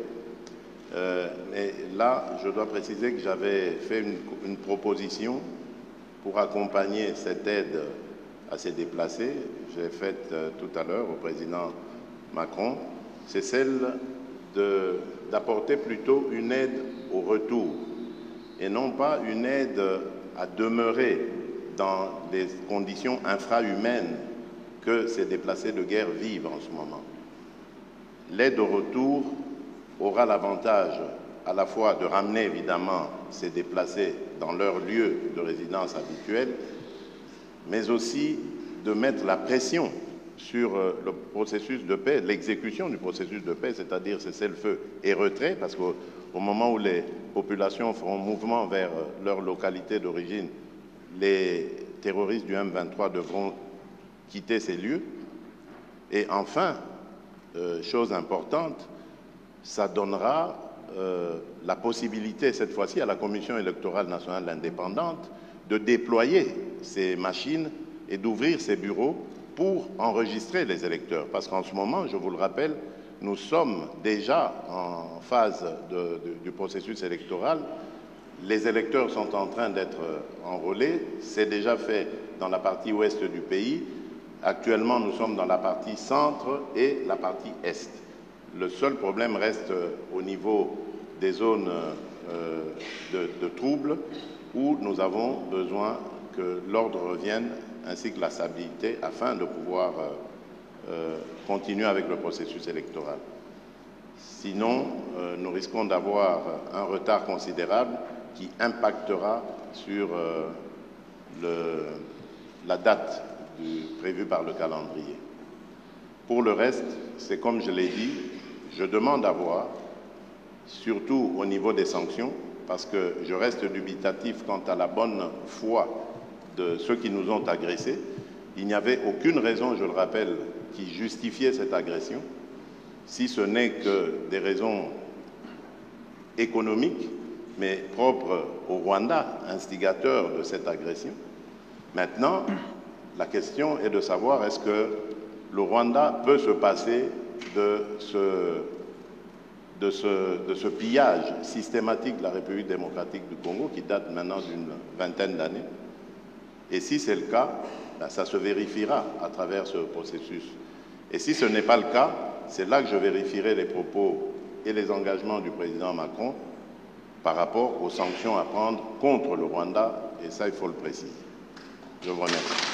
Mais là, je dois préciser que j'avais fait une proposition pour accompagner cette aide à ces déplacés. J'ai faite tout à l'heure au président Macron. C'est celle d'apporter plutôt une aide au retour et non pas une aide à demeurer dans les conditions infrahumaines que ces déplacés de guerre vivent en ce moment. L'aide au retour aura l'avantage à la fois de ramener évidemment ces déplacés dans leur lieu de résidence habituel, mais aussi de mettre la pression sur le processus de paix, l'exécution du processus de paix, c'est-à-dire cessez-le-feu et retrait, parce qu'au moment où les populations feront mouvement vers leur localité d'origine, les terroristes du M23 devront quitter ces lieux. Et enfin, chose importante, ça donnera la possibilité, cette fois-ci, à la Commission électorale nationale indépendante de déployer ces machines et d'ouvrir ces bureaux pour enregistrer les électeurs. Parce qu'en ce moment, je vous le rappelle, nous sommes déjà en phase du processus électoral. Les électeurs sont en train d'être enrôlés. C'est déjà fait dans la partie ouest du pays. Actuellement, nous sommes dans la partie centre et la partie est. Le seul problème reste au niveau des zones de troubles où nous avons besoin que l'ordre revienne ainsi que la stabilité afin de pouvoir continuer avec le processus électoral. Sinon, nous risquons d'avoir un retard considérable qui impactera sur la date prévue par le calendrier. Pour le reste, c'est comme je l'ai dit, je demande à voir, surtout au niveau des sanctions, parce que je reste dubitatif quant à la bonne foi de ceux qui nous ont agressés. Il n'y avait aucune raison, je le rappelle, qui justifiait cette agression, si ce n'est que des raisons économiques, mais propres au Rwanda, instigateur de cette agression. Maintenant, la question est de savoir est-ce que le Rwanda peut se passer de ce pillage systématique de la République démocratique du Congo qui date maintenant d'une vingtaine d'années. Et si c'est le cas, ça se vérifiera à travers ce processus. Et si ce n'est pas le cas, c'est là que je vérifierai les propos et les engagements du président Macron par rapport aux sanctions à prendre contre le Rwanda, et ça, il faut le préciser. Je vous remercie.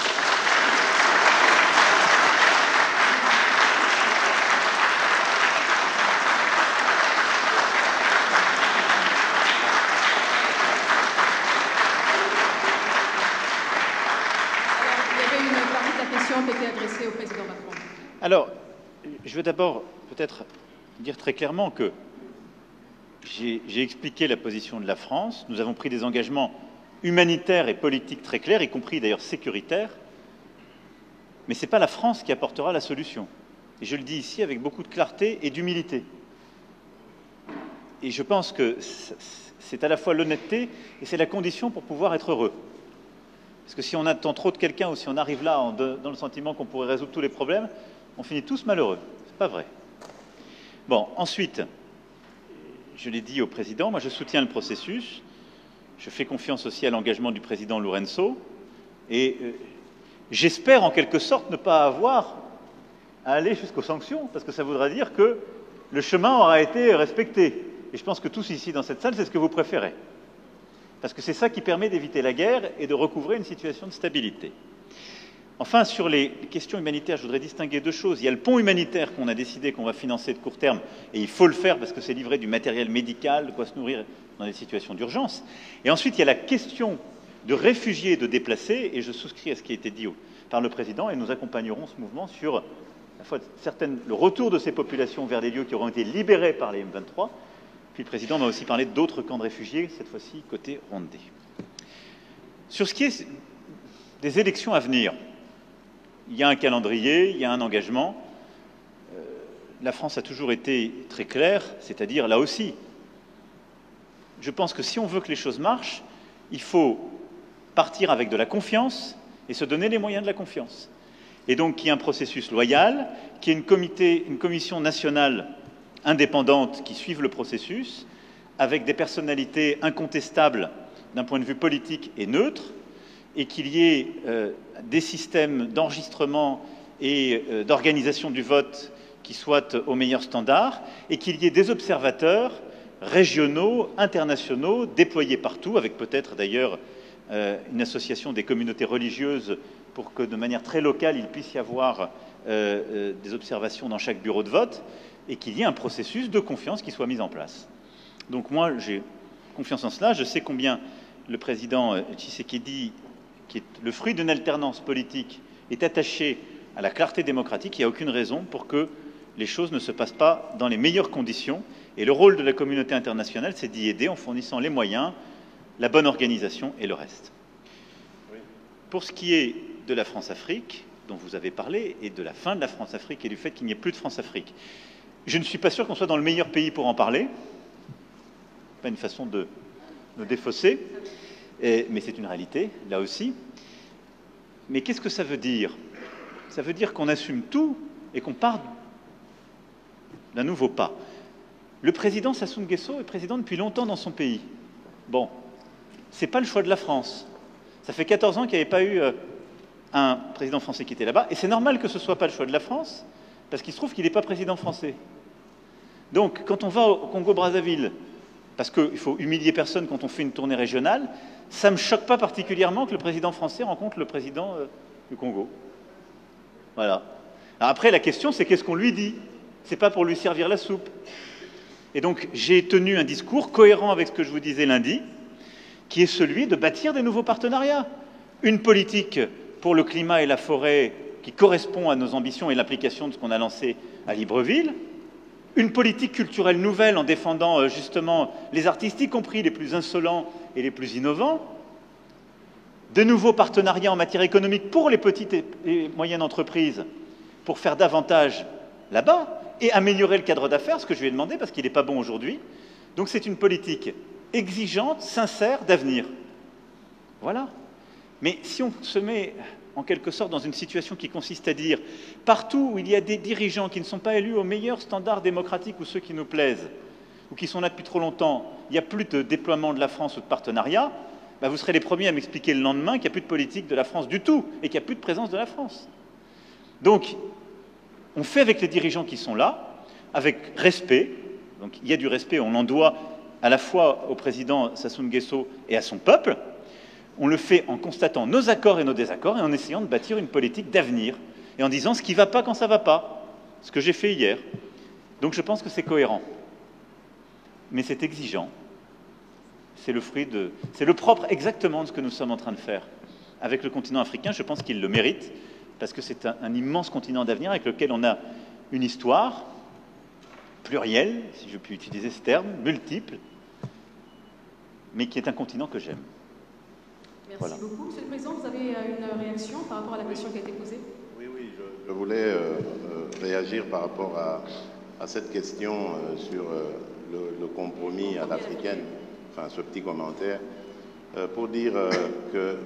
Au président Macron. Alors, je veux d'abord peut-être dire très clairement que j'ai expliqué la position de la France. Nous avons pris des engagements humanitaires et politiques très clairs, y compris d'ailleurs sécuritaires. Mais ce n'est pas la France qui apportera la solution. Et je le dis ici avec beaucoup de clarté et d'humilité. Et je pense que c'est à la fois l'honnêteté et c'est la condition pour pouvoir être heureux. Parce que si on attend trop de quelqu'un ou si on arrive là dans le sentiment qu'on pourrait résoudre tous les problèmes, on finit tous malheureux. Ce n'est pas vrai. Bon, ensuite, je l'ai dit au président, moi je soutiens le processus. Je fais confiance aussi à l'engagement du président Lourenço. Et j'espère en quelque sorte ne pas avoir à aller jusqu'aux sanctions, parce que ça voudra dire que le chemin aura été respecté. Et je pense que tous ici dans cette salle, c'est ce que vous préférez. Parce que c'est ça qui permet d'éviter la guerre et de recouvrer une situation de stabilité. Enfin, sur les questions humanitaires, je voudrais distinguer deux choses. Il y a le pont humanitaire qu'on a décidé qu'on va financer de court terme, et il faut le faire parce que c'est livrer du matériel médical, de quoi se nourrir dans des situations d'urgence. Et ensuite, il y a la question de réfugiés et de déplacés, et je souscris à ce qui a été dit par le président, et nous accompagnerons ce mouvement sur à la fois le retour de ces populations vers des lieux qui auront été libérés par les M23. Puis le président m'a aussi parlé d'autres camps de réfugiés, cette fois-ci côté rwandais. Sur ce qui est des élections à venir, il y a un calendrier, il y a un engagement. La France a toujours été très claire, c'est-à-dire là aussi, je pense que si on veut que les choses marchent, il faut partir avec de la confiance et se donner les moyens de la confiance. Et donc qu'il y ait un processus loyal, qu'il y ait une commission nationale indépendantes qui suivent le processus, avec des personnalités incontestables d'un point de vue politique et neutre, et qu'il y ait des systèmes d'enregistrement et d'organisation du vote qui soit aux meilleurs standards et qu'il y ait des observateurs régionaux, internationaux, déployés partout, avec peut-être d'ailleurs une association des communautés religieuses pour que de manière très locale, il puisse y avoir des observations dans chaque bureau de vote et qu'il y ait un processus de confiance qui soit mis en place. Donc moi, j'ai confiance en cela. Je sais combien le président Tshisekedi, qui est le fruit d'une alternance politique, est attaché à la clarté démocratique. Il n'y a aucune raison pour que les choses ne se passent pas dans les meilleures conditions. Et le rôle de la communauté internationale, c'est d'y aider en fournissant les moyens, la bonne organisation et le reste. Pour ce qui est de la France-Afrique, dont vous avez parlé, et de la fin de la France-Afrique et du fait qu'il n'y ait plus de France-Afrique, je ne suis pas sûr qu'on soit dans le meilleur pays pour en parler. Pas une façon de me défausser, mais c'est une réalité, là aussi. Mais qu'est-ce que ça veut dire? Ça veut dire qu'on assume tout et qu'on part d'un nouveau pas. Le président Sassou Nguesso est président depuis longtemps dans son pays. Bon, c'est pas le choix de la France. Ça fait 14 ans qu'il n'y avait pas eu un président français qui était là-bas, et c'est normal que ce ne soit pas le choix de la France, parce qu'il se trouve qu'il n'est pas président français. Donc, quand on va au Congo-Brazzaville, parce qu'il faut humilier personne quand on fait une tournée régionale, ça ne me choque pas particulièrement que le président français rencontre le président du Congo. Voilà. Alors après, la question, c'est qu'est-ce qu'on lui dit? C'est pas pour lui servir la soupe. Et donc, j'ai tenu un discours cohérent avec ce que je vous disais lundi, qui est celui de bâtir des nouveaux partenariats. Une politique pour le climat et la forêt qui correspond à nos ambitions et l'application de ce qu'on a lancé à Libreville, une politique culturelle nouvelle en défendant justement les artistes, y compris les plus insolents et les plus innovants, de nouveaux partenariats en matière économique pour les petites et moyennes entreprises, pour faire davantage là-bas, et améliorer le cadre d'affaires, ce que je lui ai demandé, parce qu'il n'est pas bon aujourd'hui. Donc c'est une politique exigeante, sincère, d'avenir. Voilà. Mais si on se met en quelque sorte dans une situation qui consiste à dire partout où il y a des dirigeants qui ne sont pas élus aux meilleurs standards démocratiques ou ceux qui nous plaisent, ou qui sont là depuis trop longtemps, il n'y a plus de déploiement de la France ou de partenariat, bah vous serez les premiers à m'expliquer le lendemain qu'il n'y a plus de politique de la France du tout et qu'il n'y a plus de présence de la France. Donc, on fait avec les dirigeants qui sont là, avec respect. Donc, il y a du respect, on l'en doit à la fois au président Sassou Nguesso et à son peuple. On le fait en constatant nos accords et nos désaccords et en essayant de bâtir une politique d'avenir et en disant ce qui ne va pas quand ça ne va pas, ce que j'ai fait hier. Donc je pense que c'est cohérent. Mais c'est exigeant. C'est le fruit de... C'est le propre exactement de ce que nous sommes en train de faire avec le continent africain. Je pense qu'il le mérite parce que c'est un immense continent d'avenir avec lequel on a une histoire plurielle, si je puis utiliser ce terme, multiple, mais qui est un continent que j'aime. Merci Voilà. beaucoup. Monsieur le Président, vous avez une réaction par rapport à la question qui a été posée? Oui, je voulais réagir par rapport à cette question sur le compromis à l'africaine, enfin ce petit commentaire, pour dire que,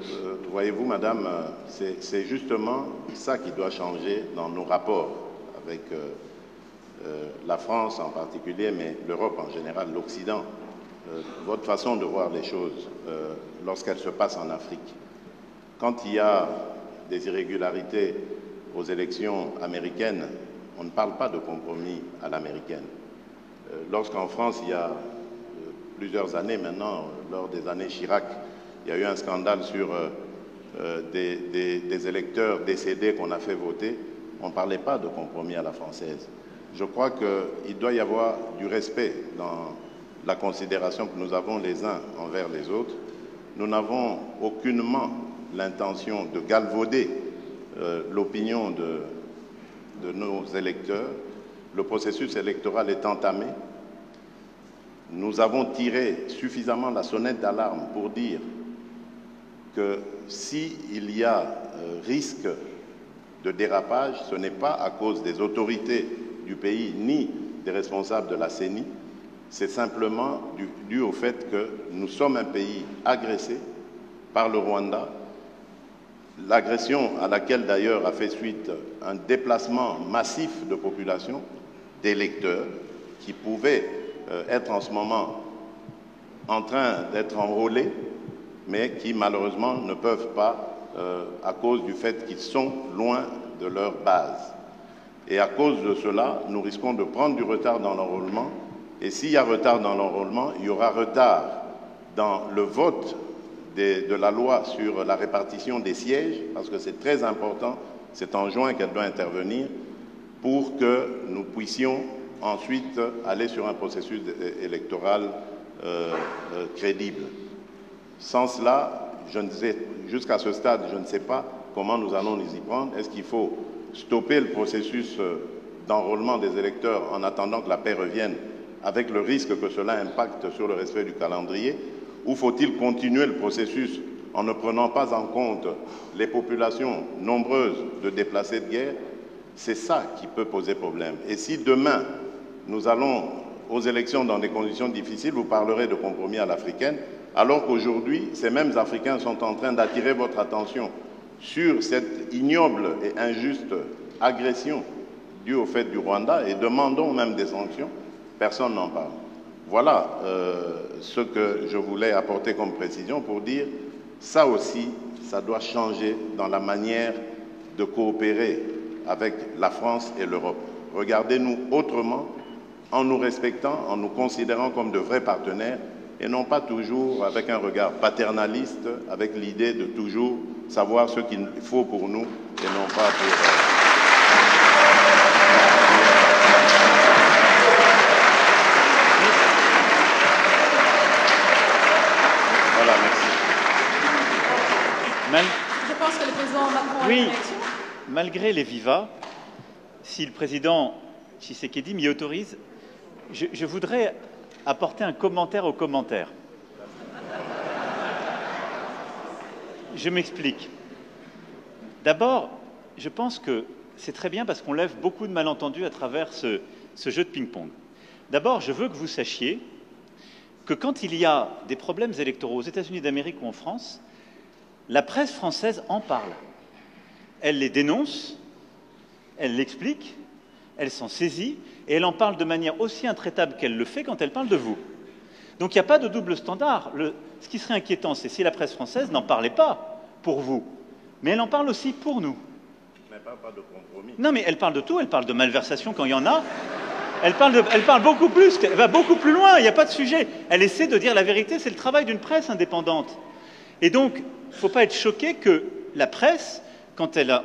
voyez-vous, madame, c'est justement ça qui doit changer dans nos rapports avec la France en particulier, mais l'Europe en général, l'Occident. Votre façon de voir les choses lorsqu'elles se passent en Afrique. Quand il y a des irrégularités aux élections américaines, on ne parle pas de compromis à l'américaine. Lorsqu'en France, il y a plusieurs années maintenant, lors des années Chirac, il y a eu un scandale sur des électeurs décédés qu'on a fait voter, on ne parlait pas de compromis à la française. Je crois qu'il doit y avoir du respect dans la considération que nous avons les uns envers les autres. Nous n'avons aucunement l'intention de galvauder l'opinion de nos électeurs. Le processus électoral est entamé. Nous avons tiré suffisamment la sonnette d'alarme pour dire que s'il y a risque de dérapage, ce n'est pas à cause des autorités du pays ni des responsables de la CENI, c'est simplement dû au fait que nous sommes un pays agressé par le Rwanda, l'agression à laquelle d'ailleurs a fait suite un déplacement massif de population, d'électeurs, qui pouvaient être en ce moment en train d'être enrôlés, mais qui malheureusement ne peuvent pas à cause du fait qu'ils sont loin de leur base. Et à cause de cela, nous risquons de prendre du retard dans l'enrôlement. Et s'il y a retard dans l'enrôlement, il y aura retard dans le vote de la loi sur la répartition des sièges, parce que c'est très important, c'est en juin qu'elle doit intervenir, pour que nous puissions ensuite aller sur un processus électoral crédible. Sans cela, jusqu'à ce stade, je ne sais pas comment nous allons nous y prendre. Est-ce qu'il faut stopper le processus d'enrôlement des électeurs en attendant que la paix revienne, avec le risque que cela impacte sur le respect du calendrier, ou faut-il continuer le processus en ne prenant pas en compte les populations nombreuses de déplacés de guerre? C'est ça qui peut poser problème. Et si demain, nous allons aux élections dans des conditions difficiles, vous parlerez de compromis à l'africaine, alors qu'aujourd'hui, ces mêmes Africains sont en train d'attirer votre attention sur cette ignoble et injuste agression due au fait du Rwanda, et demandons même des sanctions, personne n'en parle. Voilà ce que je voulais apporter comme précision pour dire, ça aussi, ça doit changer dans la manière de coopérer avec la France et l'Europe. Regardez-nous autrement, en nous respectant, en nous considérant comme de vrais partenaires, et non pas toujours avec un regard paternaliste, avec l'idée de toujours savoir ce qu'il faut pour nous et non pas pour... Voilà, merci. Je pense que le président Macron a une réaction. Malgré les vivas, si le président Tshisekedi m'y autorise, je voudrais apporter un commentaire au commentaire. Je m'explique. D'abord, je pense que c'est très bien parce qu'on lève beaucoup de malentendus à travers ce jeu de ping-pong. D'abord, je veux que vous sachiez que quand il y a des problèmes électoraux aux États-Unis d'Amérique ou en France, la presse française en parle. Elle les dénonce, elle l'explique, elle s'en saisit, et elle en parle de manière aussi intraitable qu'elle le fait quand elle parle de vous. Donc il n'y a pas de double standard. Ce qui serait inquiétant, c'est si la presse française n'en parlait pas pour vous, mais elle en parle aussi pour nous. Mais pas de compromis. Non, mais elle parle de tout, elle parle de malversation quand il y en a. Elle parle beaucoup plus, elle va beaucoup plus loin, il n'y a pas de sujet. Elle essaie de dire la vérité, c'est le travail d'une presse indépendante. Et donc, il ne faut pas être choqué que la presse, quand elle a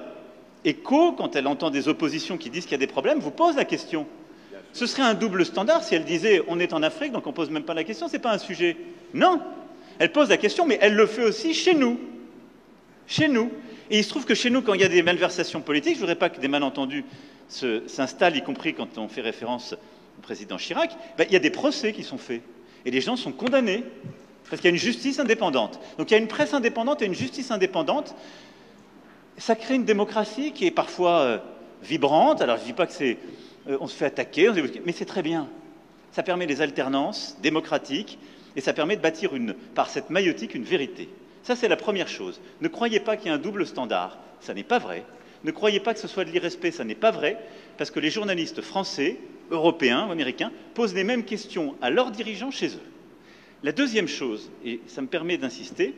écho, quand elle entend des oppositions qui disent qu'il y a des problèmes, vous pose la question. Ce serait un double standard si elle disait « on est en Afrique, donc on ne pose même pas la question, ce n'est pas un sujet ». Non, elle pose la question, mais elle le fait aussi chez nous. Chez nous. Et il se trouve que chez nous, quand il y a des malversations politiques, je ne voudrais pas que des malentendus s'installent, y compris quand on fait référence au président Chirac, il y a des procès qui sont faits. Et les gens sont condamnés, parce qu'il y a une justice indépendante. Donc il y a une presse indépendante et une justice indépendante. Ça crée une démocratie qui est parfois vibrante. Alors je ne dis pas que c'est... on se fait attaquer, mais c'est très bien. Ça permet des alternances démocratiques et ça permet de bâtir par cette maïotique une vérité. Ça, c'est la première chose. Ne croyez pas qu'il y a un double standard, ça n'est pas vrai. Ne croyez pas que ce soit de l'irrespect, ça n'est pas vrai, parce que les journalistes français, européens, américains, posent les mêmes questions à leurs dirigeants chez eux. La deuxième chose, et ça me permet d'insister,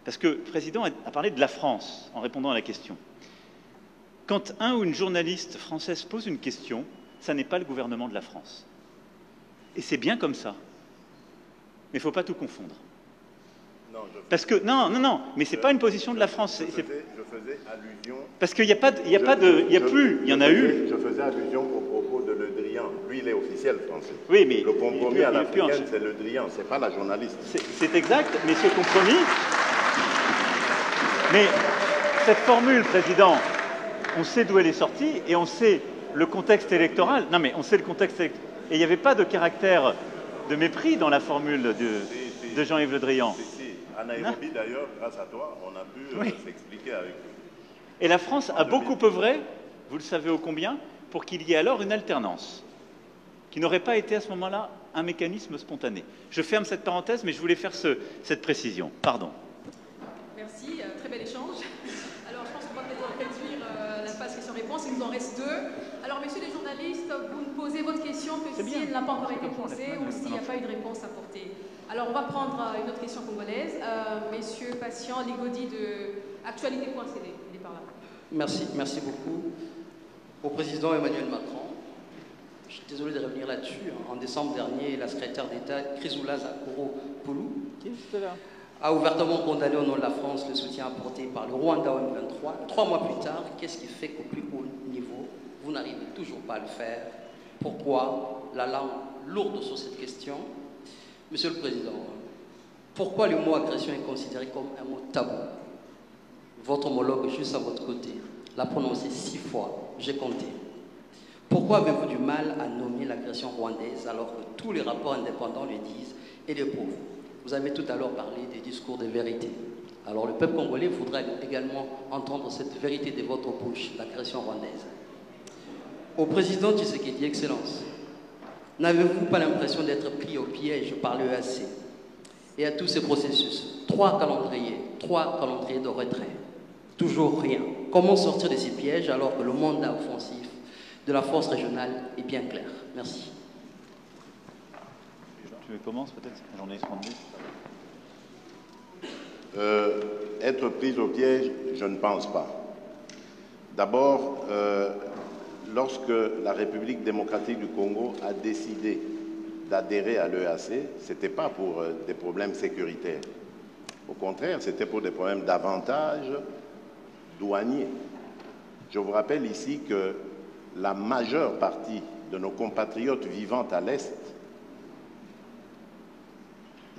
parce que le président a parlé de la France en répondant à la question. Quand un ou une journaliste française pose une question, ça n'est pas le gouvernement de la France. Et c'est bien comme ça. Mais il ne faut pas tout confondre. Parce que, non, mais ce n'est pas une position de la France. Je faisais allusion... Parce qu'il n'y a pas de... il y en a eu... Je faisais allusion au propos de Le Drian. Lui, il est officiel français. Oui, mais... Le compromis à l'africaine, c'est Le Drian, ce n'est pas la journaliste. C'est exact, mais ce compromis... Mais cette formule, Président, on sait d'où elle est sortie et on sait le contexte électoral. Non, mais on sait le contexte électoral. Et il n'y avait pas de caractère de mépris dans la formule de Jean-Yves Le Drian. À Nairobi, d'ailleurs, grâce à toi, on a pu s'expliquer avec lui. Et la France a beaucoup œuvré, vous le savez ô combien, pour qu'il y ait alors une alternance, qui n'aurait pas été à ce moment-là un mécanisme spontané. Je ferme cette parenthèse, mais je voulais faire cette précision. Pardon. Merci, très bel échange. Alors, je pense qu'on va peut-être réduire la phase questions-réponses. Il nous en reste 2. Alors, messieurs les journalistes, vous ne posez votre question que si elle n'a pas encore été posée ou s'il n'y a pas eu de réponse apportée. Alors, on va prendre une autre question congolaise. Messieurs Patient Ligodi de Actualité.cd. Il est par là. Merci beaucoup. Au président Emmanuel Macron, je suis désolé de revenir là-dessus. En décembre dernier, la secrétaire d'État Chrysoula Zakoropoulou a ouvertement condamné au nom de la France le soutien apporté par le Rwanda au M23. 3 mois plus tard, qu'est-ce qui fait qu'au plus haut niveau, vous n'arrivez toujours pas à le faire? Pourquoi la langue lourde sur cette question? Monsieur le Président, pourquoi le mot agression est considéré comme un mot tabou? Votre homologue juste à votre côté l'a prononcé 6 fois, j'ai compté. Pourquoi avez-vous du mal à nommer l'agression rwandaise alors que tous les rapports indépendants le disent et le prouvent? Vous avez tout à l'heure parlé des discours de vérité. Alors le peuple congolais voudrait également entendre cette vérité de votre bouche, l'agression rwandaise. Au président Tshisekedi, Excellence, n'avez-vous pas l'impression d'être pris au piège par l'EAC et à tous ces processus? 3 calendriers de retrait. Toujours rien. Comment sortir de ces pièges alors que le mandat offensif de la force régionale est bien clair? Merci. Tu commences peut-être? J'en ai 70. Être pris au piège, je ne pense pas. D'abord, lorsque la République démocratique du Congo a décidé d'adhérer à l'EAC, ce n'était pas pour des problèmes sécuritaires. Au contraire, c'était pour des problèmes d'avantages douaniers. Je vous rappelle ici que la majeure partie de nos compatriotes vivant à l'Est,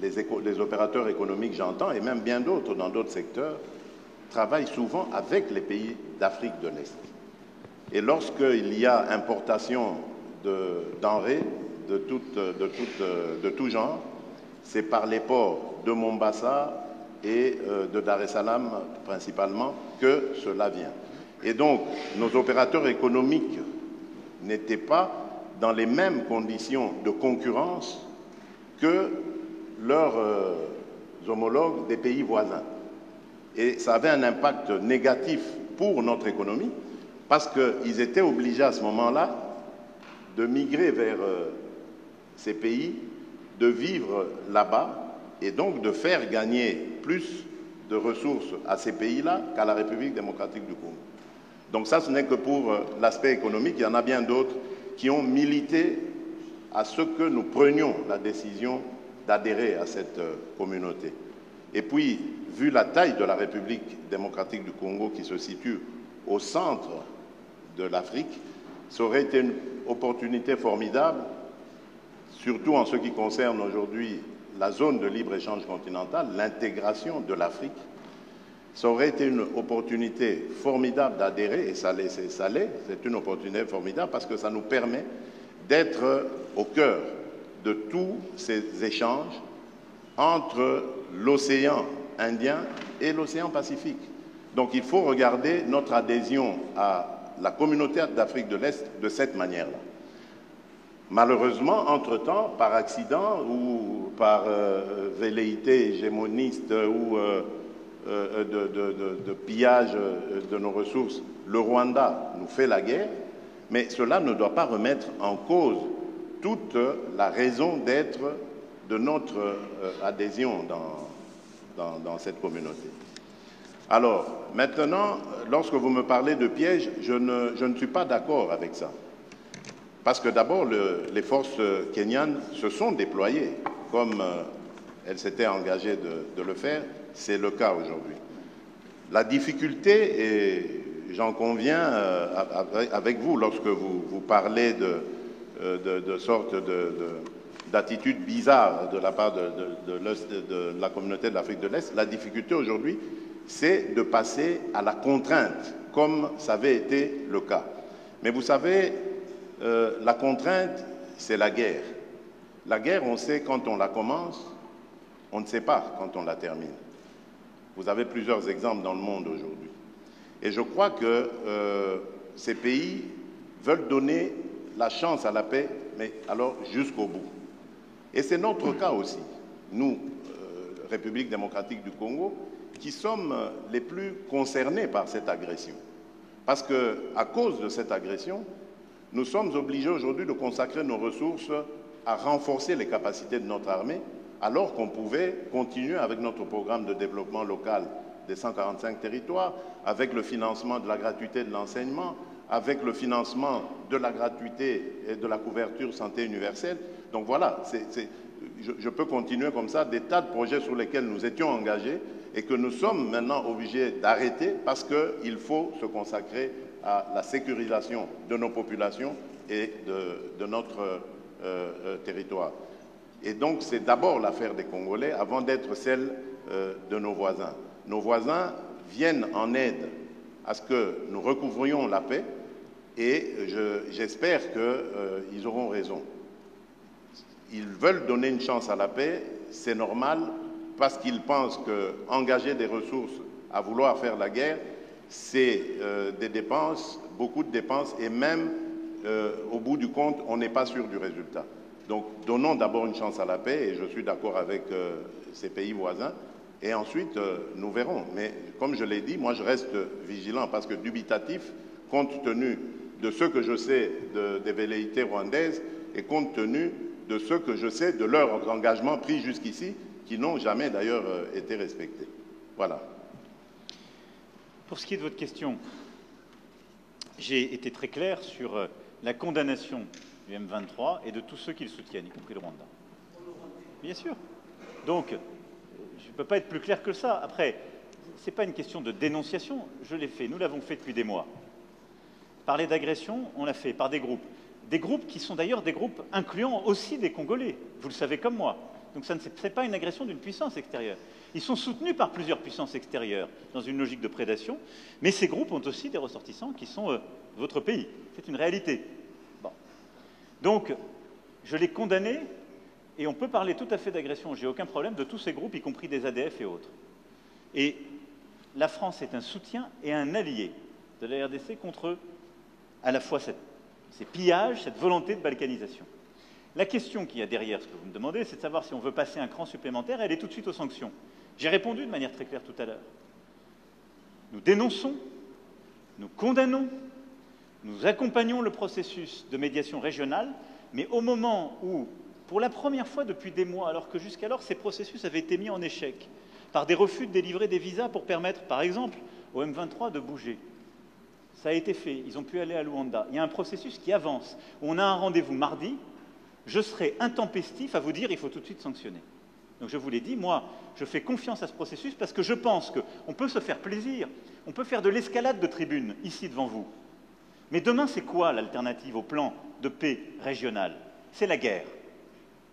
les opérateurs économiques, j'entends, et même bien d'autres dans d'autres secteurs, travaillent souvent avec les pays d'Afrique de l'Est. Et lorsqu'il y a importation de denrées de tout genre, c'est par les ports de Mombasa et de Dar es Salaam principalement que cela vient. Et donc, nos opérateurs économiques n'étaient pas dans les mêmes conditions de concurrence que leurs homologues des pays voisins. Et ça avait un impact négatif pour notre économie parce qu'ils étaient obligés à ce moment-là de migrer vers ces pays, de vivre là-bas et donc de faire gagner plus de ressources à ces pays-là qu'à la République démocratique du Congo. Donc ça, ce n'est que pour l'aspect économique. Il y en a bien d'autres qui ont milité à ce que nous prenions la décision d'adhérer à cette communauté. Et puis, vu la taille de la République démocratique du Congo qui se situe au centre de l'Afrique, ça aurait été une opportunité formidable, surtout en ce qui concerne aujourd'hui la zone de libre-échange continentale, l'intégration de l'Afrique. Ça aurait été une opportunité formidable d'adhérer, et ça l'est, c'est une opportunité formidable parce que ça nous permet d'être au cœur de tous ces échanges entre l'océan Indien et l'océan Pacifique. Donc il faut regarder notre adhésion à la communauté d'Afrique de l'Est de cette manière-là. Malheureusement, entre-temps, par accident ou par velléité hégémoniste ou de pillage de nos ressources, le Rwanda nous fait la guerre, mais cela ne doit pas remettre en cause toute la raison d'être de notre adhésion dans cette communauté. Alors, maintenant, lorsque vous me parlez de piège, je ne suis pas d'accord avec ça. Parce que d'abord, les forces kenyanes se sont déployées, comme elles s'étaient engagées de le faire, c'est le cas aujourd'hui. La difficulté, et j'en conviens avec vous, lorsque vous parlez de sorte d'attitude bizarre de la part de la communauté de l'Afrique de l'Est, la difficulté aujourd'hui, c'est de passer à la contrainte, comme ça avait été le cas. Mais vous savez, la contrainte, c'est la guerre. La guerre, on sait quand on la commence, on ne sait pas quand on la termine. Vous avez plusieurs exemples dans le monde aujourd'hui. Et je crois que ces pays veulent donner la chance à la paix, mais alors jusqu'au bout. Et c'est notre cas aussi, nous, République démocratique du Congo, qui sommes les plus concernés par cette agression. Parce qu'à cause de cette agression, nous sommes obligés aujourd'hui de consacrer nos ressources à renforcer les capacités de notre armée, alors qu'on pouvait continuer avec notre programme de développement local des 145 territoires, avec le financement de la gratuité de l'enseignement, avec le financement de la gratuité et de la couverture santé universelle. Donc voilà, je peux continuer comme ça, des tas de projets sur lesquels nous étions engagés et que nous sommes maintenant obligés d'arrêter parce qu'il faut se consacrer à la sécurisation de nos populations et de notre territoire. Et donc c'est d'abord l'affaire des Congolais avant d'être celle de nos voisins. Nos voisins viennent en aide à ce que nous recouvrions la paix et j'espère qu'ils auront raison. Ils veulent donner une chance à la paix, c'est normal, parce qu'ils pensent qu'engager des ressources à vouloir faire la guerre, c'est des dépenses, beaucoup de dépenses, et même au bout du compte, on n'est pas sûr du résultat. Donc donnons d'abord une chance à la paix, et je suis d'accord avec ces pays voisins, et ensuite nous verrons. Mais comme je l'ai dit, moi je reste vigilant, parce que dubitatif, compte tenu de ce que je sais des velléités rwandaises, et compte tenu de ce que je sais de leurs engagements pris jusqu'ici, qui n'ont jamais d'ailleurs été respectés. Voilà. Pour ce qui est de votre question, j'ai été très clair sur la condamnation du M23 et de tous ceux qui le soutiennent, y compris le Rwanda. Bien sûr. Donc, je ne peux pas être plus clair que ça. Après, ce n'est pas une question de dénonciation. Je l'ai fait. Nous l'avons fait depuis des mois. Parler d'agression, on l'a fait par des groupes. Des groupes qui sont d'ailleurs des groupes incluant aussi des Congolais. Vous le savez comme moi. Donc ce n'est pas une agression d'une puissance extérieure. Ils sont soutenus par plusieurs puissances extérieures dans une logique de prédation, mais ces groupes ont aussi des ressortissants qui sont de votre pays. C'est une réalité. Bon. Donc, je l'ai condamné, et on peut parler tout à fait d'agression, j'ai aucun problème, de tous ces groupes, y compris des ADF et autres. Et la France est un soutien et un allié de la RDC contre à la fois ces pillages, cette volonté de balkanisation. La question qu'il y a derrière ce que vous me demandez, c'est de savoir si on veut passer un cran supplémentaire, elle est tout de suite aux sanctions. J'ai répondu de manière très claire tout à l'heure. Nous dénonçons, nous condamnons, nous accompagnons le processus de médiation régionale, mais au moment où, pour la première fois depuis des mois, alors que jusqu'alors ces processus avaient été mis en échec par des refus de délivrer des visas pour permettre, par exemple, au M23 de bouger, ça a été fait, ils ont pu aller à Luanda. Il y a un processus qui avance. On a un rendez-vous mardi, je serai intempestif à vous dire il faut tout de suite sanctionner. Donc je vous l'ai dit, moi, je fais confiance à ce processus parce que je pense qu'on peut se faire plaisir, on peut faire de l'escalade de tribune ici devant vous. Mais demain, c'est quoi l'alternative au plan de paix régional? C'est la guerre.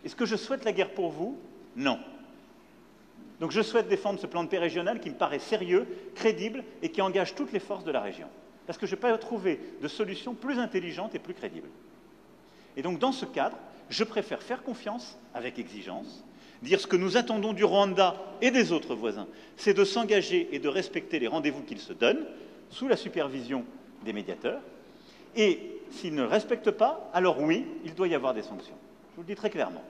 Est-ce que je souhaite la guerre pour vous? Non. Donc je souhaite défendre ce plan de paix régional qui me paraît sérieux, crédible et qui engage toutes les forces de la région. Parce que je n'ai pas trouvé de solution plus intelligente et plus crédible. Et donc dans ce cadre, je préfère faire confiance avec exigence, dire ce que nous attendons du Rwanda et des autres voisins, c'est de s'engager et de respecter les rendez-vous qu'ils se donnent, sous la supervision des médiateurs, et s'ils ne respectent pas, alors oui, il doit y avoir des sanctions. Je vous le dis très clairement.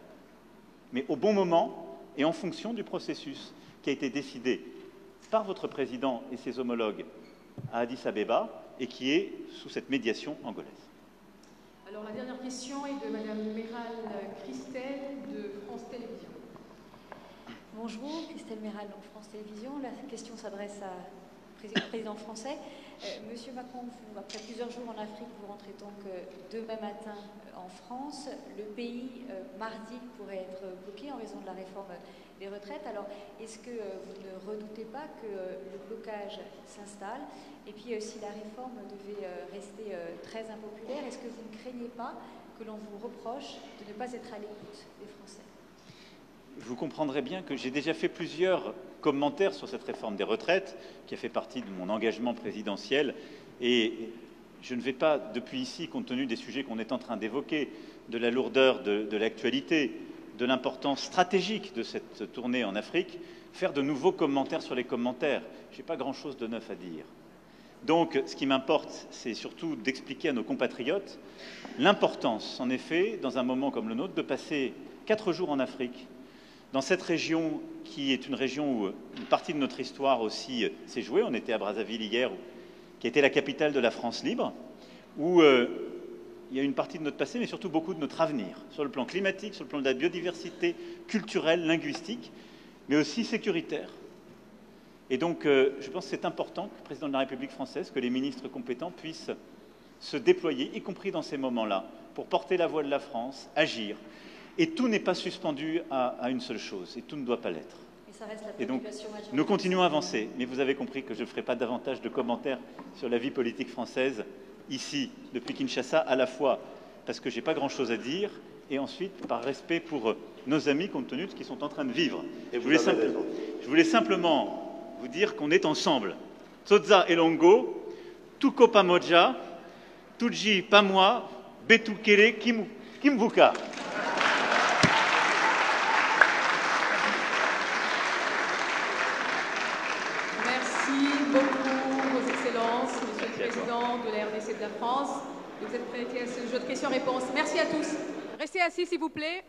Mais au bon moment et en fonction du processus qui a été décidé par votre président et ses homologues à Addis Abeba et qui est sous cette médiation angolaise. Alors la dernière question est de Madame Méral Christelle de France Télévisions. Bonjour, Christelle Méral, donc France Télévisions. La question s'adresse au président français. Monsieur Macron, après plusieurs jours en Afrique, vous rentrez donc demain matin en France. Le pays, mardi, pourrait être bloqué en raison de la réforme des retraites. Alors, est-ce que vous ne redoutez pas que le blocage s'installe? Et puis, si la réforme devait rester très impopulaire, est-ce que vous ne craignez pas que l'on vous reproche de ne pas être à l'écoute des Français? Vous comprendrez bien que j'ai déjà fait plusieurs commentaires sur cette réforme des retraites, qui a fait partie de mon engagement présidentiel, et je ne vais pas, depuis ici, compte tenu des sujets qu'on est en train d'évoquer, de la lourdeur de l'actualité, de l'importance stratégique de cette tournée en Afrique, faire de nouveaux commentaires sur les commentaires. Je n'ai pas grand-chose de neuf à dire. Donc, ce qui m'importe, c'est surtout d'expliquer à nos compatriotes l'importance, en effet, dans un moment comme le nôtre, de passer 4 jours en Afrique, dans cette région qui est une région où une partie de notre histoire aussi s'est jouée. On était à Brazzaville hier, qui était la capitale de la France libre, où il y a une partie de notre passé, mais surtout beaucoup de notre avenir, sur le plan climatique, sur le plan de la biodiversité, culturelle, linguistique, mais aussi sécuritaire. Et donc, je pense que c'est important que le président de la République française, que les ministres compétents puissent se déployer, y compris dans ces moments-là, pour porter la voix de la France, agir. Et tout n'est pas suspendu à une seule chose, et tout ne doit pas l'être. Et donc, nous continuons à avancer, mais vous avez compris que je ne ferai pas davantage de commentaires sur la vie politique française, ici, depuis Kinshasa, à la fois parce que je n'ai pas grand-chose à dire, et ensuite par respect pour nos amis, compte tenu de ce qu'ils sont en train de vivre. Je voulais simplement vous dire qu'on est ensemble. Soza Elongo, Tuko Pamoja, Tuji Pamwa, Betukele Kimvuka. Merci beaucoup, Vos Excellences, Monsieur le Président de la RDC de la France. Vous êtes prêts à ce jeu de questions-réponses. Merci à tous. Restez assis, s'il vous plaît.